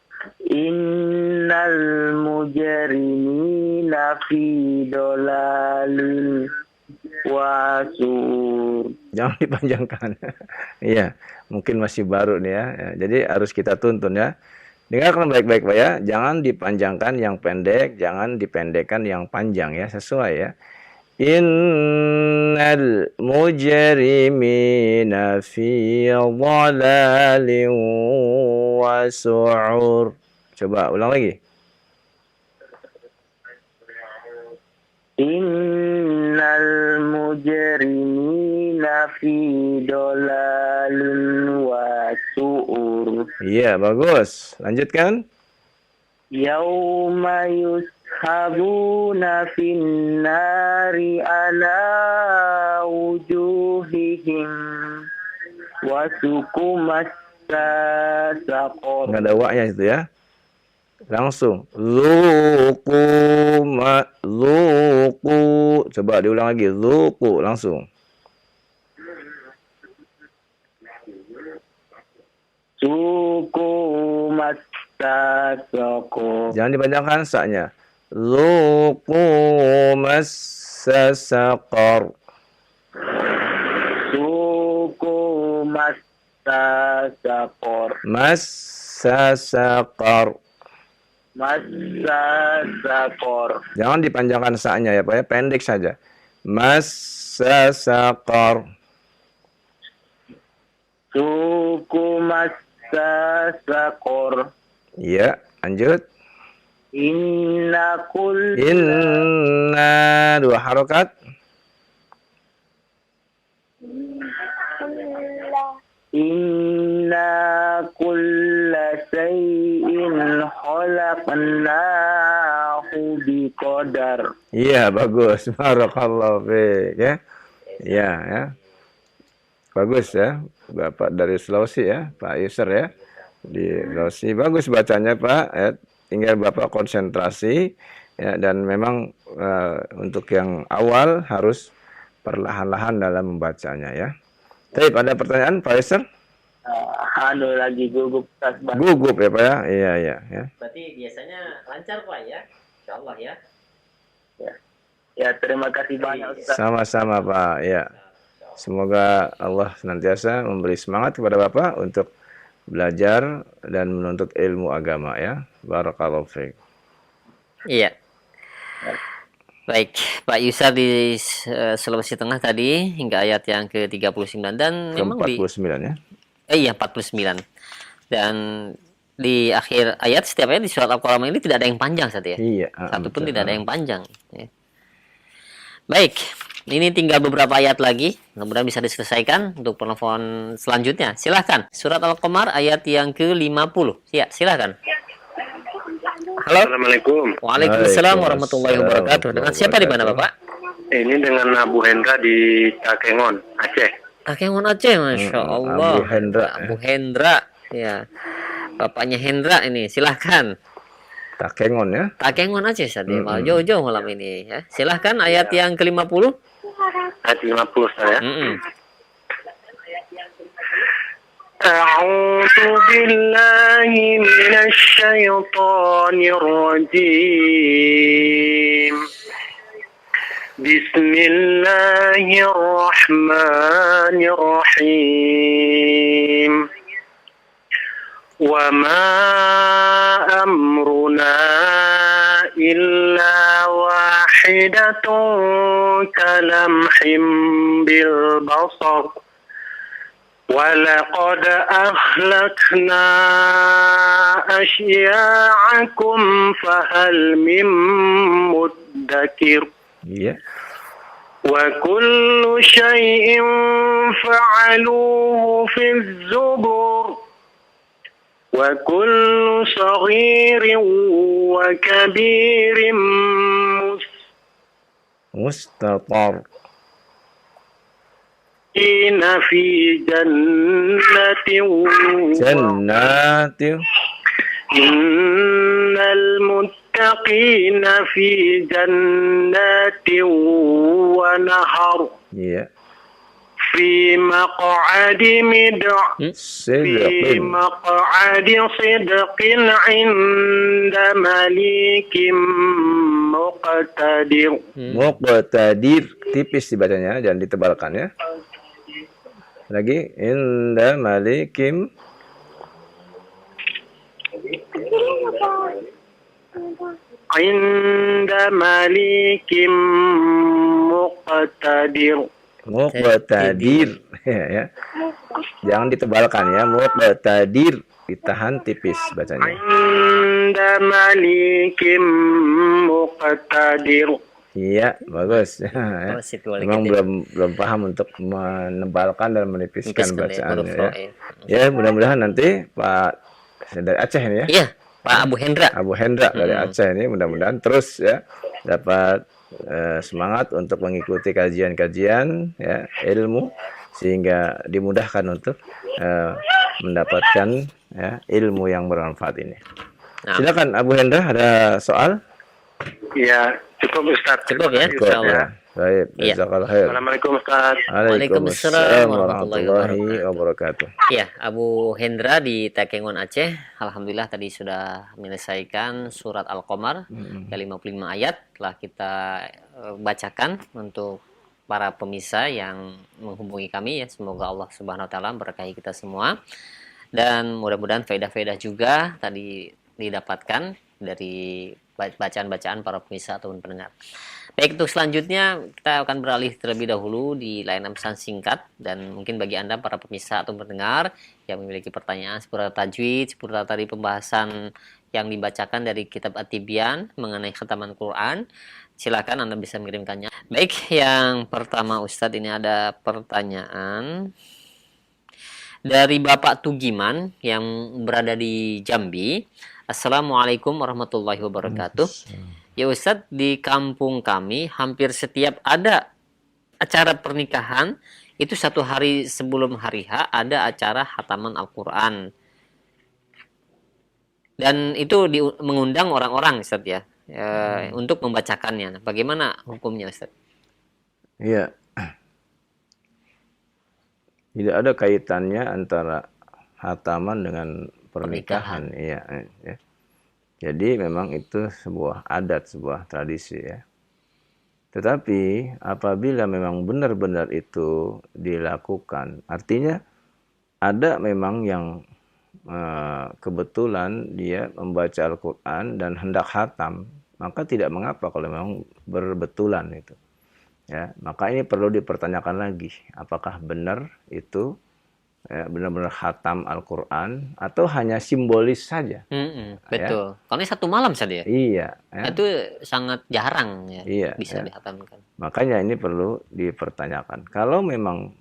Innal mujrimina fi dhalalin wa sur. Jangan dipanjangkan. Iya, mungkin masih baru nih ya. Jadi harus kita tuntun ya. Dengarkan baik-baik Pak ya. Jangan dipanjangkan yang pendek, jangan dipendekkan yang panjang ya, sesuai ya. Innal mujrimina fi dhalalin wa su'ur. Coba ulang lagi. Innal mujrimina fi dhalalin wa su'ur. Iya, bagus. Lanjutkan. Yauma yushabuna fin nari ala wujuhihim wa sukumas saqor. Enggak ada wa-nya itu ya. Langsung. Zuqu. Coba diulang lagi. Zuqu. Langsung. Jangan dipanjangkan sa-nya. Zuqu massa saqar. Suku massa saqar. Massa saqar. Massa saqar. Jangan dipanjangkan sa-nya ya Pak ya, pendek saja. Massa saqar. Suku massa saqar. Iya, lanjut. Inna Dua harokat. Inna kulla shay'in khalaqnahu biqadar. Iya, bagus. Barakallahu fiik ya. Iya, ya. Bagus ya. Bapak dari Sulawesi ya, Pak Yusr ya. Di Sulawesi bagus bacanya, Pak. Ya, tinggal Bapak konsentrasi ya, dan memang untuk yang awal harus perlahan-lahan dalam membacanya ya. Tapi ada pertanyaan Pak Yusr? Lagi gugup Ustaz. Gugup ya Pak ya? Iya ya. Berarti biasanya lancar Pak ya? Insyaallah ya. Ya, terima kasih banyak Ustaz. Sama-sama Pak ya. Semoga Allah senantiasa memberi semangat kepada Bapak untuk belajar dan menuntut ilmu agama ya. Barakallahu fiik. Iya. Baik, Pak Yusar di Sulawesi Tengah tadi hingga ayat yang ke-39 dan memang di 49 ya. Iya, 49. Dan di akhir ayat setiap ayat di surat Al-Qalam ini tidak ada yang panjang saja ya. Iya, Satu pun tidak ada yang panjang ya. Baik, ini tinggal beberapa ayat lagi. Mudah-mudahan bisa diselesaikan untuk penelpon selanjutnya. Silahkan. Surat Al-Qamar ayat yang ke-50. Ya, silahkan. Halo. Assalamualaikum. Waalaikumsalam warahmatullahi wabarakatuh. Dengan siapa di mana, Bapak? Ini dengan Abu Hendra di Takengon, Aceh. Takengon Aceh, Masya Allah. Abu Hendra. Abu Hendra. Ya. Bapaknya Hendra ini, silahkan. Takengon ya. Takengon Aceh tadi. Jauh-jauh malam ini ya. Silahkan ayat yang ke-50. Ayat 50 saya. A'udzu billahi minasy syaithanir rajim. Bismillahirrahmanirrahim. Wa ma amruna illa wahidatun kalamhim bil basar. وَلَقَدْ أَهْلَكْنَا أَشْيَاعَكُمْ فَهَلْ مِن مُّدَّكِرٍ Iya. وَكُلُّ شَيْءٍ فَعَلُوهُ فِي الزُّبُرِ وَكُلُّ صَغِيرٍ وَكَبِيرٍ Mustatar. في جنة إن المتقين في جنات ونهر Iya. في مقعد صدق عند مليك مقتدر. Muqtadir, tipis dibacanya, jangan ditebalkan ya. Lagi inda malikim muqtadir. Muqtadir ya. Jangan ditebalkan ya. Muqtadir, ditahan tipis bacanya. Inda malikim muqtadir. Iya, bagus. Ya. Memang belum paham untuk menebalkan dan menipiskan bacaannya ya. Ya, mudah-mudahan nanti Pak dari Aceh ini ya. Iya, Pak Abu Hendra. Abu Hendra dari Aceh ini mudah-mudahan terus ya dapat semangat untuk mengikuti kajian-kajian ya ilmu sehingga dimudahkan untuk mendapatkan ya ilmu yang bermanfaat ini. Silakan Abu Hendra, ada soal? Ya, cukup Ustaz. Cukup ya. Cukup, ya. Baik, Iya. jazakallahu khair. Assalamualaikum Ustaz. Waalaikumsalam warahmatullahi wabarakatuh. Ya, Abu Hendra di Takengon Aceh. Alhamdulillah tadi sudah menyelesaikan surat Al-Qamar ke 55 ayat telah kita bacakan untuk para pemirsa yang menghubungi kami ya. Semoga Allah Subhanahu wa taala berkahi kita semua. Dan mudah-mudahan faedah-faedah juga tadi didapatkan dari bacaan-bacaan para pemirsa ataupun pendengar. Baik, untuk selanjutnya kita akan beralih terlebih dahulu di layanan pesan singkat, dan mungkin bagi Anda para pemirsa atau pendengar yang memiliki pertanyaan seputar tajwid, seputar tadi pembahasan yang dibacakan dari kitab At-Tibyan mengenai khataman Quran, silakan Anda bisa mengirimkannya. Baik, yang pertama Ustadz, ini ada pertanyaan dari Bapak Tugiman yang berada di Jambi. Assalamualaikum warahmatullahi wabarakatuh. Ya Ustadz, di kampung kami hampir setiap ada acara pernikahan, itu 1 hari sebelum hari H ada acara khataman Al-Quran. Dan itu mengundang orang-orang Ustadz ya, untuk membacakannya. Bagaimana hukumnya Ustadz? Iya. Tidak ada kaitannya antara khataman dengan pernikahan. Iya. Ya. Jadi memang itu sebuah adat, sebuah tradisi ya. Tetapi apabila memang benar-benar itu dilakukan, artinya ada memang yang kebetulan dia membaca Al-Quran dan hendak khatam, maka tidak mengapa kalau memang berbetulan itu. Ya, maka ini perlu dipertanyakan lagi, apakah benar itu benar-benar khatam Al-Quran atau hanya simbolis saja. Betul. Ya? Karena 1 malam saja ya. Iya. Ya. Itu sangat jarang ya, iya, bisa ya. dikhatamkan. Makanya ini perlu dipertanyakan. Kalau memang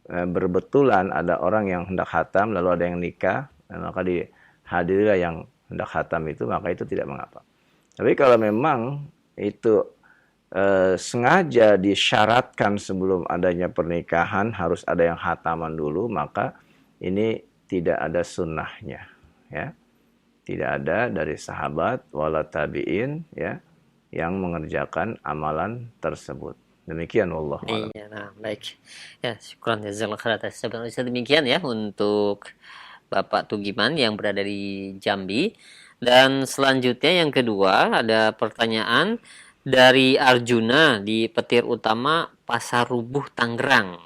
berbetulan ada orang yang hendak khatam lalu ada yang nikah, maka dihadirilah yang hendak khatam itu, maka itu tidak mengapa. Tapi kalau memang itu sengaja disyaratkan sebelum adanya pernikahan harus ada yang khataman dulu, maka ini tidak ada sunnahnya ya. Tidak ada dari sahabat wala tabi'in ya yang mengerjakan amalan tersebut. Demikian wallahu a'lam. Iya, nah baik. Ya, syukran jazakallahu khairan atas sabda demikian ya untuk Bapak Tugiman yang berada di Jambi. Dan selanjutnya yang kedua ada pertanyaan dari Arjuna di Petir Utama, Pasar Rubuh, Tangerang.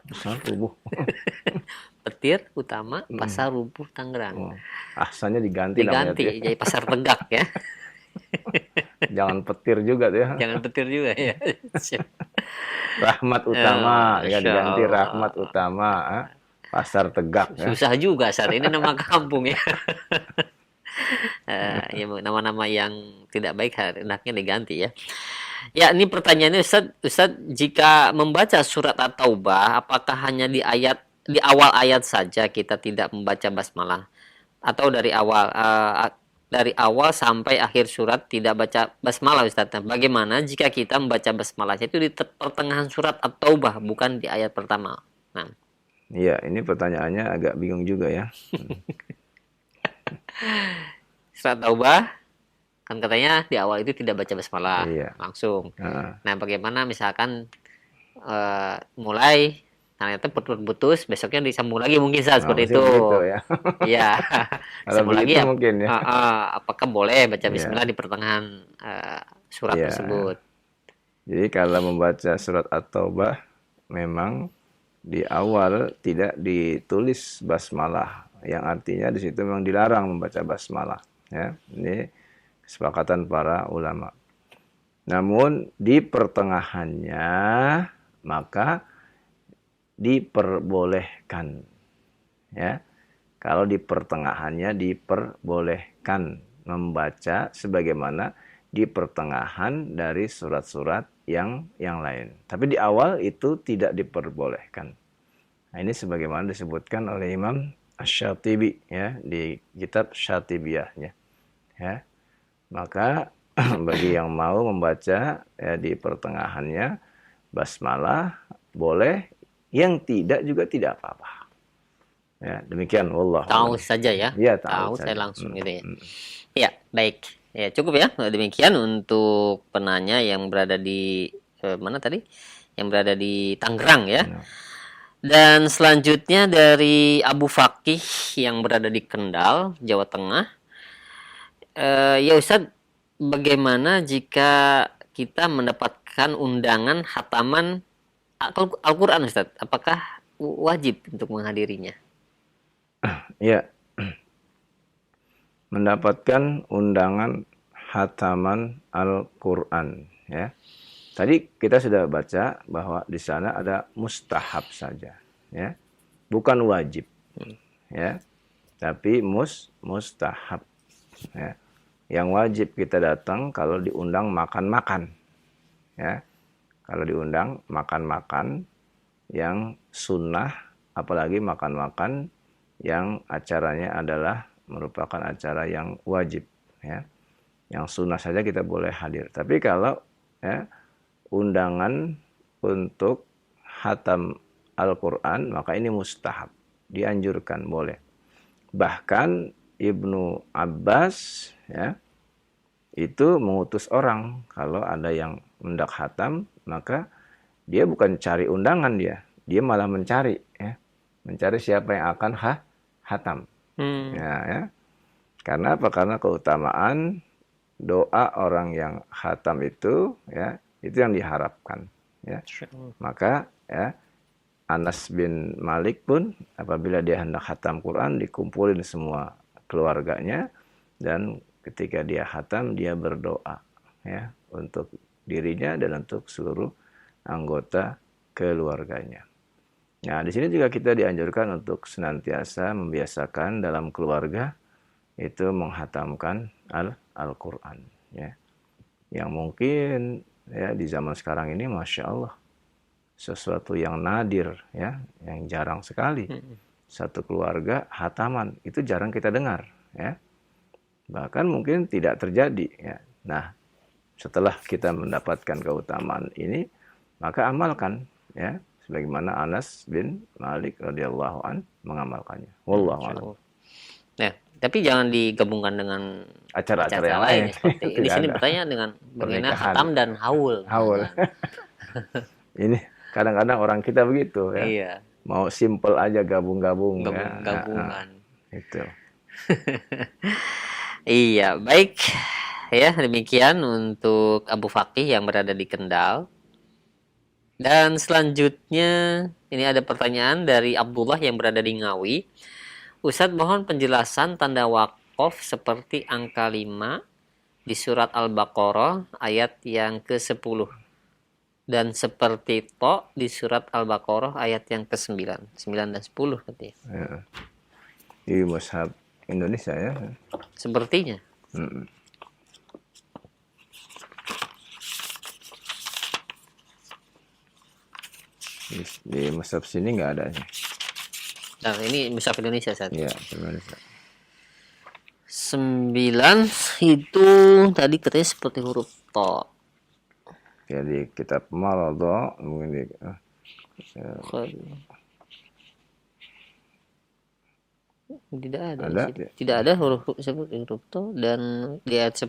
Pasar Rubuh. Petir Utama, Pasar Rubuh, Tangerang. Ahsannya diganti jadi Pasar Tegak ya. Jangan petir juga tuh ya. Jangan petir juga ya. Rahmat Utama, ya diganti Rahmat Utama, Pasar Tegak. Susah juga saat ini nama kampung ya. Ya, nama-nama yang tidak baik hendaknya diganti ya. Ya, ini pertanyaannya Ustaz, jika membaca surat At-Taubah, apakah hanya di awal ayat saja kita tidak membaca basmalah, atau dari awal sampai akhir surat tidak baca basmalah Ustaz? Bagaimana jika kita membaca basmalah itu di pertengahan surat At-Taubah, bukan di ayat pertama? Nah. Iya, ini pertanyaannya agak bingung juga ya. Surat Taubah kan katanya di awal itu tidak baca basmalah langsung. Nah, bagaimana misalkan mulai ternyata putus, besoknya disambung lagi mungkin saat seperti itu. Gitu, ya. Iya. Disambung lagi ya. Mungkin ya. Apakah boleh baca bismillah di pertengahan surat tersebut? Jadi kalau membaca surat At-Taubah memang di awal tidak ditulis basmalah, yang artinya di situ memang dilarang membaca basmalah ya. Ini kesepakatan para ulama. Namun di pertengahannya maka diperbolehkan ya. Kalau di pertengahannya diperbolehkan membaca sebagaimana di pertengahan dari surat-surat yang lain. Tapi di awal itu tidak diperbolehkan. Nah, ini sebagaimana disebutkan oleh Imam Asy-Syatibi ya di kitab Syatibiyahnya. Ya. Maka bagi yang mau membaca ya di pertengahannya basmalah boleh, yang tidak juga tidak apa-apa. Ya, demikian wallah. Tahu saja ya. Ya, tahu saya langsung gitu ya. Ya, baik. Ya, cukup ya. Demikian untuk penanya yang berada di mana tadi? Yang berada di Tangerang ya. Dan selanjutnya dari Abu Fakih yang berada di Kendal, Jawa Tengah. Ya Ustadz, bagaimana jika kita mendapatkan undangan khataman Al-Quran Ustadz? Apakah wajib untuk menghadirinya? Ya, mendapatkan undangan khataman Al-Quran ya. Tadi kita sudah baca bahwa di sana ada mustahab saja ya, bukan wajib ya, tapi mustahab ya. Yang wajib kita datang kalau diundang makan-makan ya, kalau diundang makan-makan yang sunnah, apalagi makan-makan yang acaranya adalah merupakan acara yang wajib ya. Yang sunnah saja kita boleh hadir. Tapi kalau ya, undangan untuk khatam Al-Quran, maka ini mustahab, dianjurkan, boleh. Bahkan Ibnu Abbas ya, itu mengutus orang kalau ada yang hendak khatam, maka dia bukan cari undangan, dia malah mencari ya, mencari siapa yang akan khatam. Ya. Karena apa? Karena keutamaan doa orang yang khatam itu ya, itu yang diharapkan ya. Maka ya, Anas bin Malik pun apabila dia hendak khatam Quran, dikumpulin semua keluarganya, dan ketika dia khatam dia berdoa ya untuk dirinya dan untuk seluruh anggota keluarganya. Nah, di sini juga kita dianjurkan untuk senantiasa membiasakan dalam keluarga itu menghatamkan Al-Quran ya. Yang mungkin ya di zaman sekarang ini Masya Allah sesuatu yang nadir ya, yang jarang sekali. Satu keluarga hataman itu jarang kita dengar ya. Bahkan mungkin tidak terjadi ya. Nah, setelah kita mendapatkan keutamaan ini, maka amalkan ya, sebagaimana Anas bin Malik radhiyallahu an mengamalkannya. Wallahu a'lam. Nah, tapi jangan digabungkan dengan acara-acara yang lain. Seperti di sini bertanya dengan bagaimana khatam dan haul. Haul. Ini kadang-kadang orang kita begitu ya. Iya. Mau simple aja gabung-gabung ya. Gabungan. Itu. Iya, baik. Ya, demikian untuk Abu Fakih yang berada di Kendal. Dan selanjutnya ini ada pertanyaan dari Abdullah yang berada di Ngawi. Ustadz, mohon penjelasan tanda waqaf seperti angka 5 di surat Al-Baqarah ayat yang ke-10 dan seperti to di surat Al-Baqarah ayat yang ke-9, 9 dan 10 katanya. Ya. Di mushaf Indonesia ya. Sepertinya. Di mushaf sini nggak ada. Nah, ini mushaf Indonesia saat. Iya, Indonesia. 9 itu tadi katanya seperti huruf to. Ya di kitab Maradha mungkin di tidak ada. Ada? Tidak ada huruf seperti huruf to, dan di ayat 10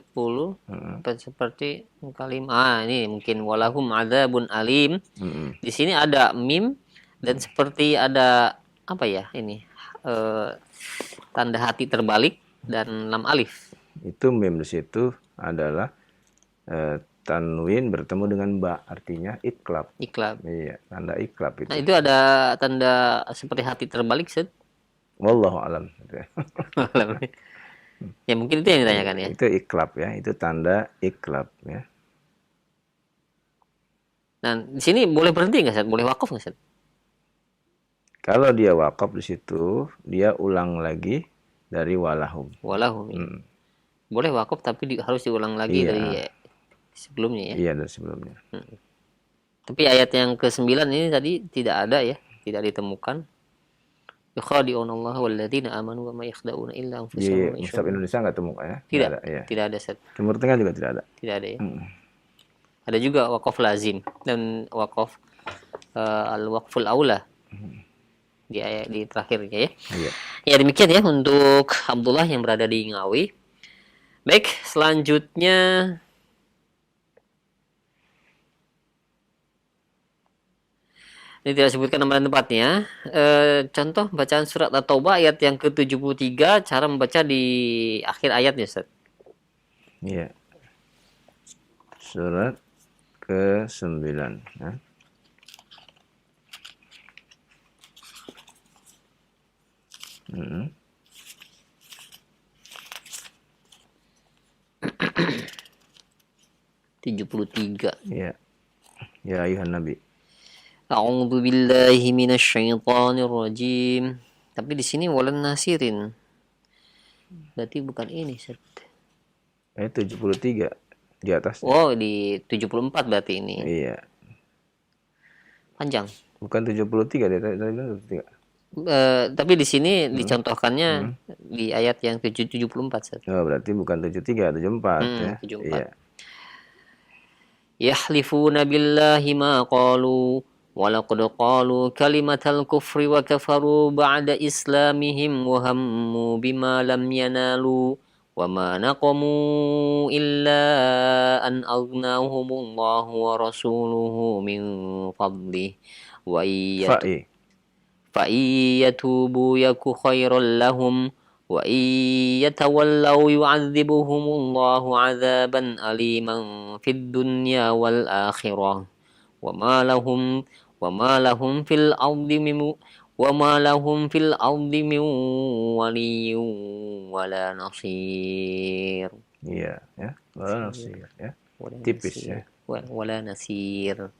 seperti angka 5. Ini mungkin walahum adzabun alim. Di sini ada mim dan seperti ada apa ya ini? Tanda hati terbalik dan lam alif. Itu mim di situ adalah tanwin bertemu dengan ba, artinya iklab. Iklab. Iya, tanda iklab itu. Nah, itu ada tanda seperti hati terbalik, Set. Wallahu alam. Ya mungkin itu yang ditanyakan ya. Itu iklab ya, itu tanda iklab ya. Nah, di sini boleh berhenti nggak, Set? Boleh wakaf nggak, Set? Kalau dia wakaf di situ, dia ulang lagi dari walahum. Walahum. Boleh wakaf tapi harus diulang lagi dari sebelumnya ya. Iya, dari sebelumnya. Tapi ayat yang ke-9 ini tadi tidak ada ya, tidak ditemukan. Yukhadi'un Allah walladzina amanu wa ma yakhda'una illa anfusahum. Di mushaf Indonesia enggak temukan ya? Tidak ada, ya. Tidak ada, Set. Timur Tengah juga tidak ada. Tidak ada ya. Ada juga wakaf lazim dan wakaf al-waqful aula. Di ayat di terakhirnya ya. Iya. Ya demikian ya untuk Abdullah yang berada di Ngawi. Baik, selanjutnya Ini tidak sebutkan nama dan tempatnya. Contoh bacaan surat At-Taubah ayat yang ke-73, cara membaca di akhir ayatnya, Ustaz. Iya. Surat ke-9. Ya. Hmm. Tujuh puluh tiga. Ya. Ya ayuhan nabi. A'udzu billahi minasyaitonir rajim. Tapi di sini walan nasirin. Berarti bukan ini, Ustaz. 73 di atas. Oh, di 74 berarti ini. Iya. Panjang. Bukan 73 dia tadi bilang 73. Tapi di sini dicontohkannya di ayat yang 74, Ustaz. Oh, berarti bukan 73, 74 ya. 74. Iya. Yahlifuna billahi ma qalu wa laqad qalu kalimatal kufri wa kafaru ba'da islamihim wa hammu bima lam yanalu wa ma naqamu illa an aghnahumullahu wa rasuluhu min fadlih wa fa'iyyatubu yaku khairan lahum wa iyyatawallaw yu'adzibhumullahu 'adzaban aliman fid dunya wal akhirah wa ma lahum fil ardi min waliyyin wala nasir. Iya, ya. Wala nasir ya. Tipis ya. Wala nasir.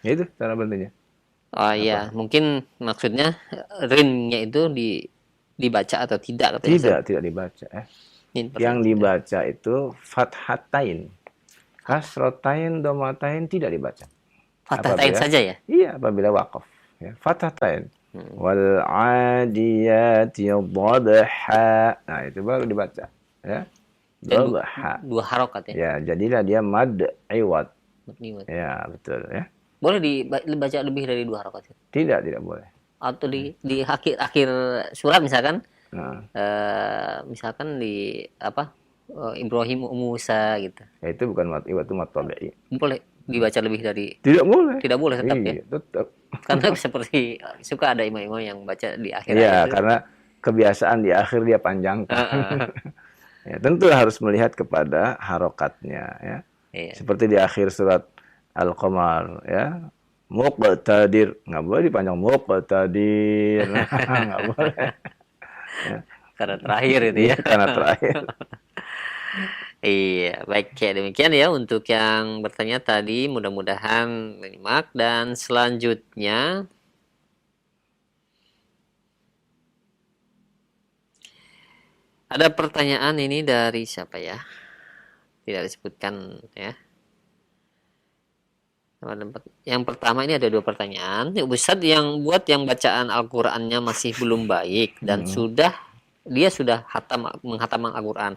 Ya itu cara bacanya. Oh iya, mungkin maksudnya rinnya itu dibaca atau tidak katanya? Tidak dibaca ya. Yang dibaca itu fathatain. Kasrotain, domatain tidak dibaca. Fathatain saja ya? Iya, apabila wakaf. Ya, fathatain. Wal adiyati dhabha. Nah, itu baru dibaca. Ya. Dhabha. Dua harokat ya? Ya, jadilah dia mad iwad. Ya, betul ya. Boleh dibaca lebih dari dua harokat? Tidak boleh. Atau di akhir surat misalkan? Misalkan di apa? Ibrahim Musa gitu. Ya, itu bukan mat iwad, itu mat tabi'i. Boleh dibaca lebih dari? Tidak boleh. Tidak boleh tetap ya? Tetap. Karena seperti suka ada imam-imam yang baca di akhir. Iya, karena kebiasaan di akhir dia panjangkan. Ya, tentu harus melihat kepada harokatnya ya. Iya. Seperti di akhir surat Al-Qamar ya. Muqtadir, nggak boleh dipanjang muqtadir. Nggak boleh. Ya. Karena terakhir itu ya. Karena terakhir. Iya, baik ya demikian ya untuk yang bertanya tadi, mudah-mudahan menyimak. Dan selanjutnya ada pertanyaan ini dari siapa ya? Tidak disebutkan ya. Yang pertama ini ada dua pertanyaan. Ustadz, yang yang bacaan Al-Qur'annya masih belum baik dan dia sudah menghatam Al-Qur'an.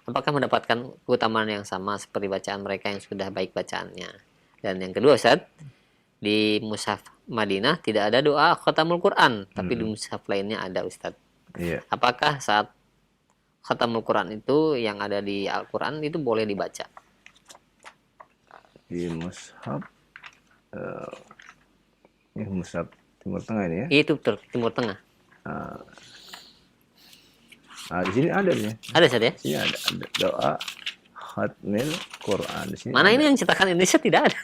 Apakah mendapatkan keutamaan yang sama seperti bacaan mereka yang sudah baik bacaannya? Dan yang kedua, Ustadz, di mushaf Madinah tidak ada doa khatamul Qur'an, tapi di mushaf lainnya ada, Ustadz. Iya. Apakah saat khatamul Qur'an itu yang ada di Al-Qur'an itu boleh dibaca? Di mushaf ini mushaf Timur Tengah ini ya? Itu Timur Tengah. Di sini ada nih. Ada saja ya? Di sini ada doa khatmil Quran. Di sini mana ada. Ini yang cetakan Indonesia tidak ada.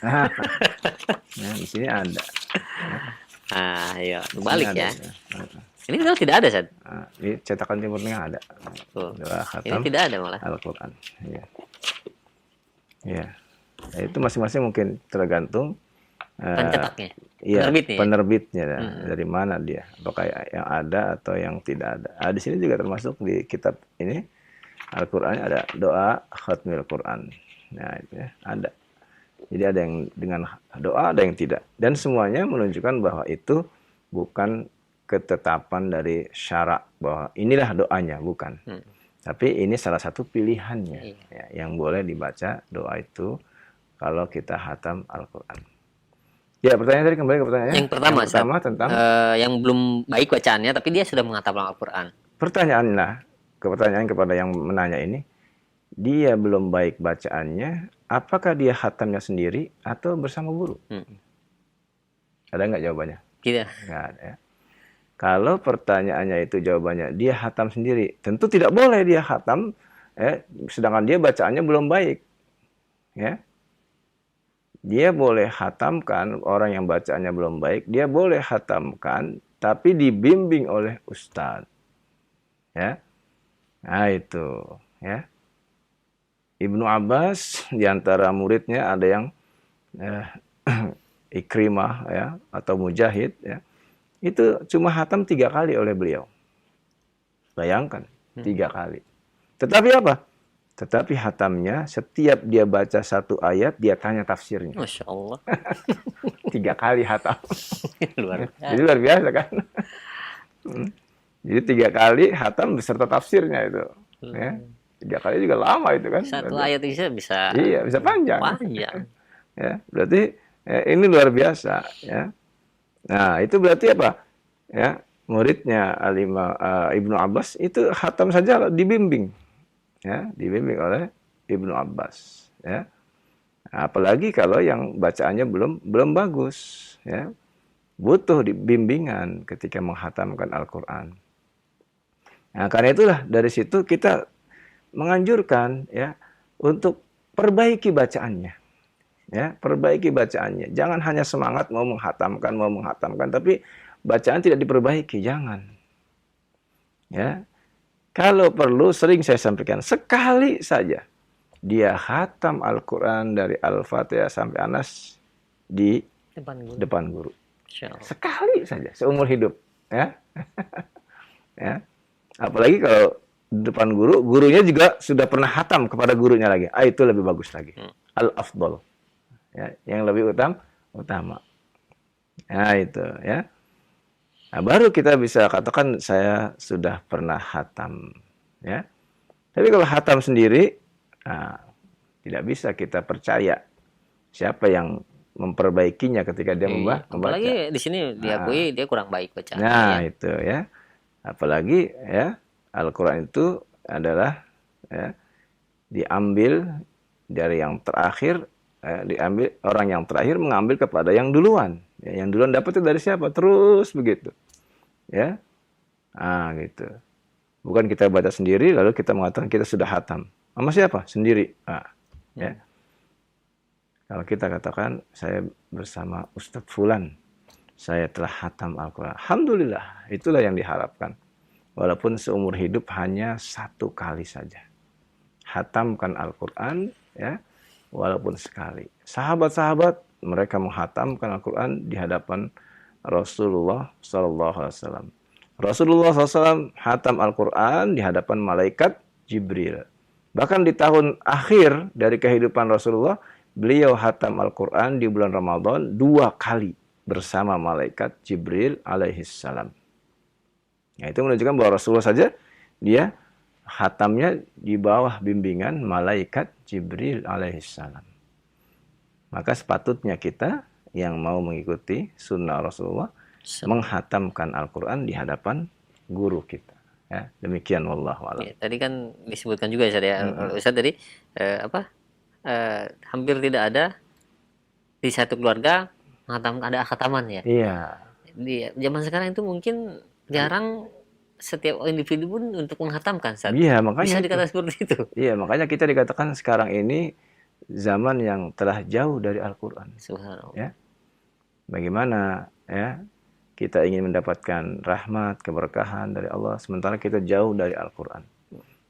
Nah, di sini ada. Ya, balik ya. Ada. Ini memang tidak ada, Sad. Di cetakan Timur Tengah ada. Doa khatam. Ini tidak ada malah. Al-Quran. Iya. Iya. Nah, itu masing-masing mungkin tergantung pencetaknya. Iya, penerbitnya dari mana dia, apakah yang ada atau yang tidak ada. Di sini juga termasuk di kitab ini Al-Qur'annya ada doa khatmil Quran. Nah, itu ya, ada. Jadi ada yang dengan doa, ada yang tidak. Dan semuanya menunjukkan bahwa itu bukan ketetapan dari syarak bahwa inilah doanya, bukan. Tapi ini salah satu pilihannya ya, yang boleh dibaca doa itu kalau kita hatam Al-Qur'an. Ya, pertanyaan tadi kembali ke pertanyaan. Yang pertama tentang yang belum baik bacaannya tapi dia sudah menghafal Al-Qur'an. Pertanyaan kepada yang menanya ini, dia belum baik bacaannya, apakah dia hatamnya sendiri atau bersama guru? Ada nggak jawabannya? Tidak. Nggak ada ya. Kalau pertanyaannya itu jawabannya dia khatam sendiri, tentu tidak boleh dia khatam, ya, sedangkan dia bacaannya belum baik. Ya. Dia boleh khatamkan, orang yang bacaannya belum baik, dia boleh khatamkan, tapi dibimbing oleh ustadz. Ya. Nah itu. Ya. Ibnu Abbas, diantara muridnya ada yang Ikrimah ya, atau Mujahid ya. Itu cuma khatam 3 kali oleh beliau. Bayangkan, 3 kali. Tetapi apa? Tetapi khatamnya setiap dia baca 1 ayat, dia tanya tafsirnya. Masya Allah. 3 kali khatam. Luar biasa. Jadi luar biasa kan? Jadi 3 kali khatam beserta tafsirnya itu. Ya. 3 kali juga lama itu kan. 1 ayat bisa. Iya, bisa panjang. Panjang. Ya, berarti ini luar biasa ya. Nah, itu berarti apa? Ya, muridnya Ibnu Abbas itu khatam saja dibimbing. Ya, dibimbing oleh Ibnu Abbas, ya. Apalagi kalau yang bacaannya belum bagus, ya. Butuh bimbingan ketika menghatamkan Al-Qur'an. Nah, karena itulah dari situ kita menganjurkan ya untuk perbaiki bacaannya. Ya, perbaiki bacaannya. Jangan hanya semangat mau menghatamkan, tapi bacaan tidak diperbaiki, jangan. Ya. Kalau perlu sering saya sampaikan, sekali saja dia khatam Al-Qur'an dari Al-Fatihah sampai Anas di depan guru. Sekali saja seumur hidup, ya. Ya. Apalagi kalau depan guru, gurunya juga sudah pernah khatam kepada gurunya lagi. Itu lebih bagus lagi. Al-afdal. Ya, yang lebih utama. Nah, itu ya. Nah, baru kita bisa katakan saya sudah pernah khatam, ya. Tapi kalau khatam sendiri, tidak bisa kita percaya siapa yang memperbaikinya ketika dia membaca. Apalagi di sini diakui dia kurang baik bacaan. Nah, itu ya. Apalagi ya, Al-Qur'an itu adalah ya, diambil dari yang terakhir. Diambil orang yang terakhir mengambil kepada yang duluan. Ya, yang duluan dapat itu dari siapa? Terus begitu. Ya. Gitu. Bukan kita baca sendiri lalu kita mengatakan kita sudah khatam. Sama siapa? Sendiri. Ya. Kalau kita katakan saya bersama Ustadz Fulan, saya telah khatam Al-Qur'an. Alhamdulillah, itulah yang diharapkan. Walaupun seumur hidup hanya 1 kali saja. Khatamkan Al-Qur'an, ya. Walaupun sekali. Sahabat-sahabat mereka menghatamkan Al-Quran di hadapan Rasulullah SAW. Rasulullah SAW hatam Al-Quran di hadapan malaikat Jibril. Bahkan di tahun akhir dari kehidupan Rasulullah, beliau hatam Al-Quran di bulan Ramadan 2 kali bersama malaikat Jibril alaihissalam. Nah, itu menunjukkan bahwa Rasulullah saja dia khatamnya di bawah bimbingan malaikat Jibril alaihissalam. Maka sepatutnya kita yang mau mengikuti sunnah Rasulullah menghatamkan Al-Quran di hadapan guru kita. Ya, demikian wallahu a'lam. Ya, tadi kan disebutkan juga Ustaz tadi hampir tidak ada di satu keluarga ada khataman ya. Iya. Di zaman sekarang itu mungkin jarang setiap individu pun untuk menghatamkan saat. Iya, makanya bisa dikatakan seperti itu. Iya, makanya kita dikatakan sekarang ini zaman yang telah jauh dari Al-Qur'an. Subhanallah. Ya. Bagaimana ya kita ingin mendapatkan rahmat, keberkahan dari Allah sementara kita jauh dari Al-Qur'an.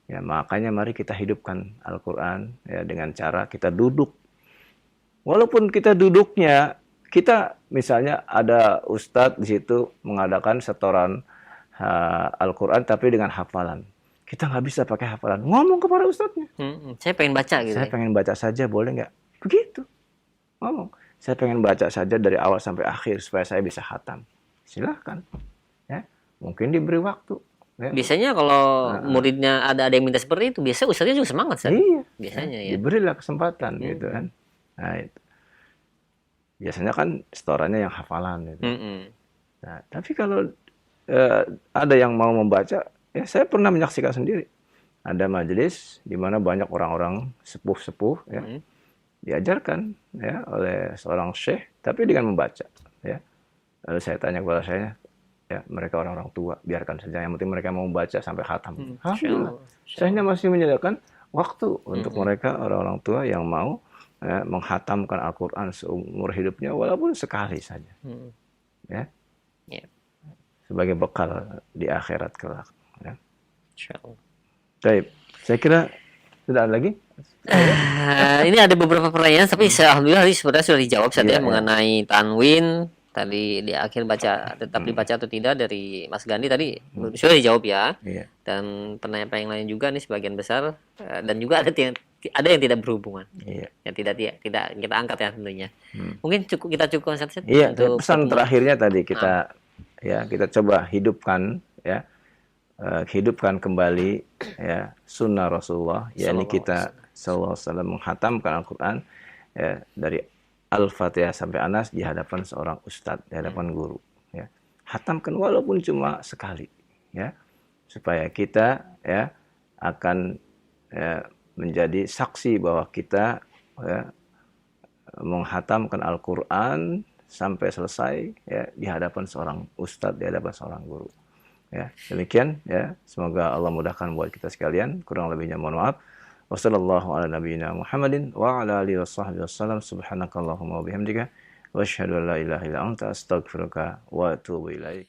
Ya, makanya mari kita hidupkan Al-Qur'an ya dengan cara kita duduk. Walaupun kita duduknya kita misalnya ada ustadz di situ mengadakan setoran Al-Quran tapi dengan hafalan. Kita nggak bisa pakai hafalan. Ngomong kepada ustadznya. Saya pengen baca gitu. Saya pengen baca saja, boleh nggak? Begitu. Ngomong. Saya pengen baca saja dari awal sampai akhir supaya saya bisa khatam. Silahkan. Ya. Mungkin diberi waktu. Ya. Biasanya kalau muridnya ada yang minta seperti itu, biasanya ustadznya juga semangat. Iya. Biasanya ya. Diberilah kesempatan gitu kan. Nah, itu. Biasanya kan setorannya yang hafalan gitu. Nah, tapi kalau ada yang mau membaca, ya saya pernah menyaksikan sendiri. Ada majelis di mana banyak orang-orang sepuh-sepuh ya, diajarkan ya oleh seorang syekh, tapi dengan membaca. Ya. Lalu saya tanya kepada saya, ya mereka orang-orang tua, biarkan saja, yang penting mereka mau baca sampai khatam. Alhamdulillah. Saya masih menyediakan waktu untuk mereka orang-orang tua yang mau menghatamkan Al-Quran seumur hidupnya walaupun sekali saja. Ya. Sebagai bekal di akhirat kelak. Ya. Baik, saya kira tidak ada lagi. Ini ada beberapa pertanyaan, tapi alhamdulillah sebenarnya sudah dijawab saja mengenai tanwin tadi di akhir baca tetap dibaca atau tidak dari Mas Gandhi tadi sudah dijawab ya. Dan pertanyaan lain juga nih sebagian besar dan juga ada yang tidak berhubungan. Yang tidak kita angkat ya tentunya. Mungkin kita cukupkan saja untuk pesan terakhirnya tadi kita kita coba hidupkan hidupkan kembali ya sunnah Rasulullah, yakni kita sallallahu alaihi wasallam menghatamkan Al-Qur'an dari Al-Fatihah sampai Anas di hadapan seorang ustadz, di hadapan guru ya. Hatamkan walaupun cuma sekali ya, supaya kita akan menjadi saksi bahwa kita menghatamkan Al-Qur'an sampai selesai di hadapan seorang ustadz, di hadapan seorang guru. Ya, demikian ya. Semoga Allah mudahkan buat kita sekalian. Kurang lebihnya mohon maaf. Wassallallahu ala nabiyyina Muhammadin wa ala alihi washabbihi wasallam. Subhanakallahumma wa bihamdika wa asyhadu an la ilaha illa anta astaghfiruka wa atubu ilaik.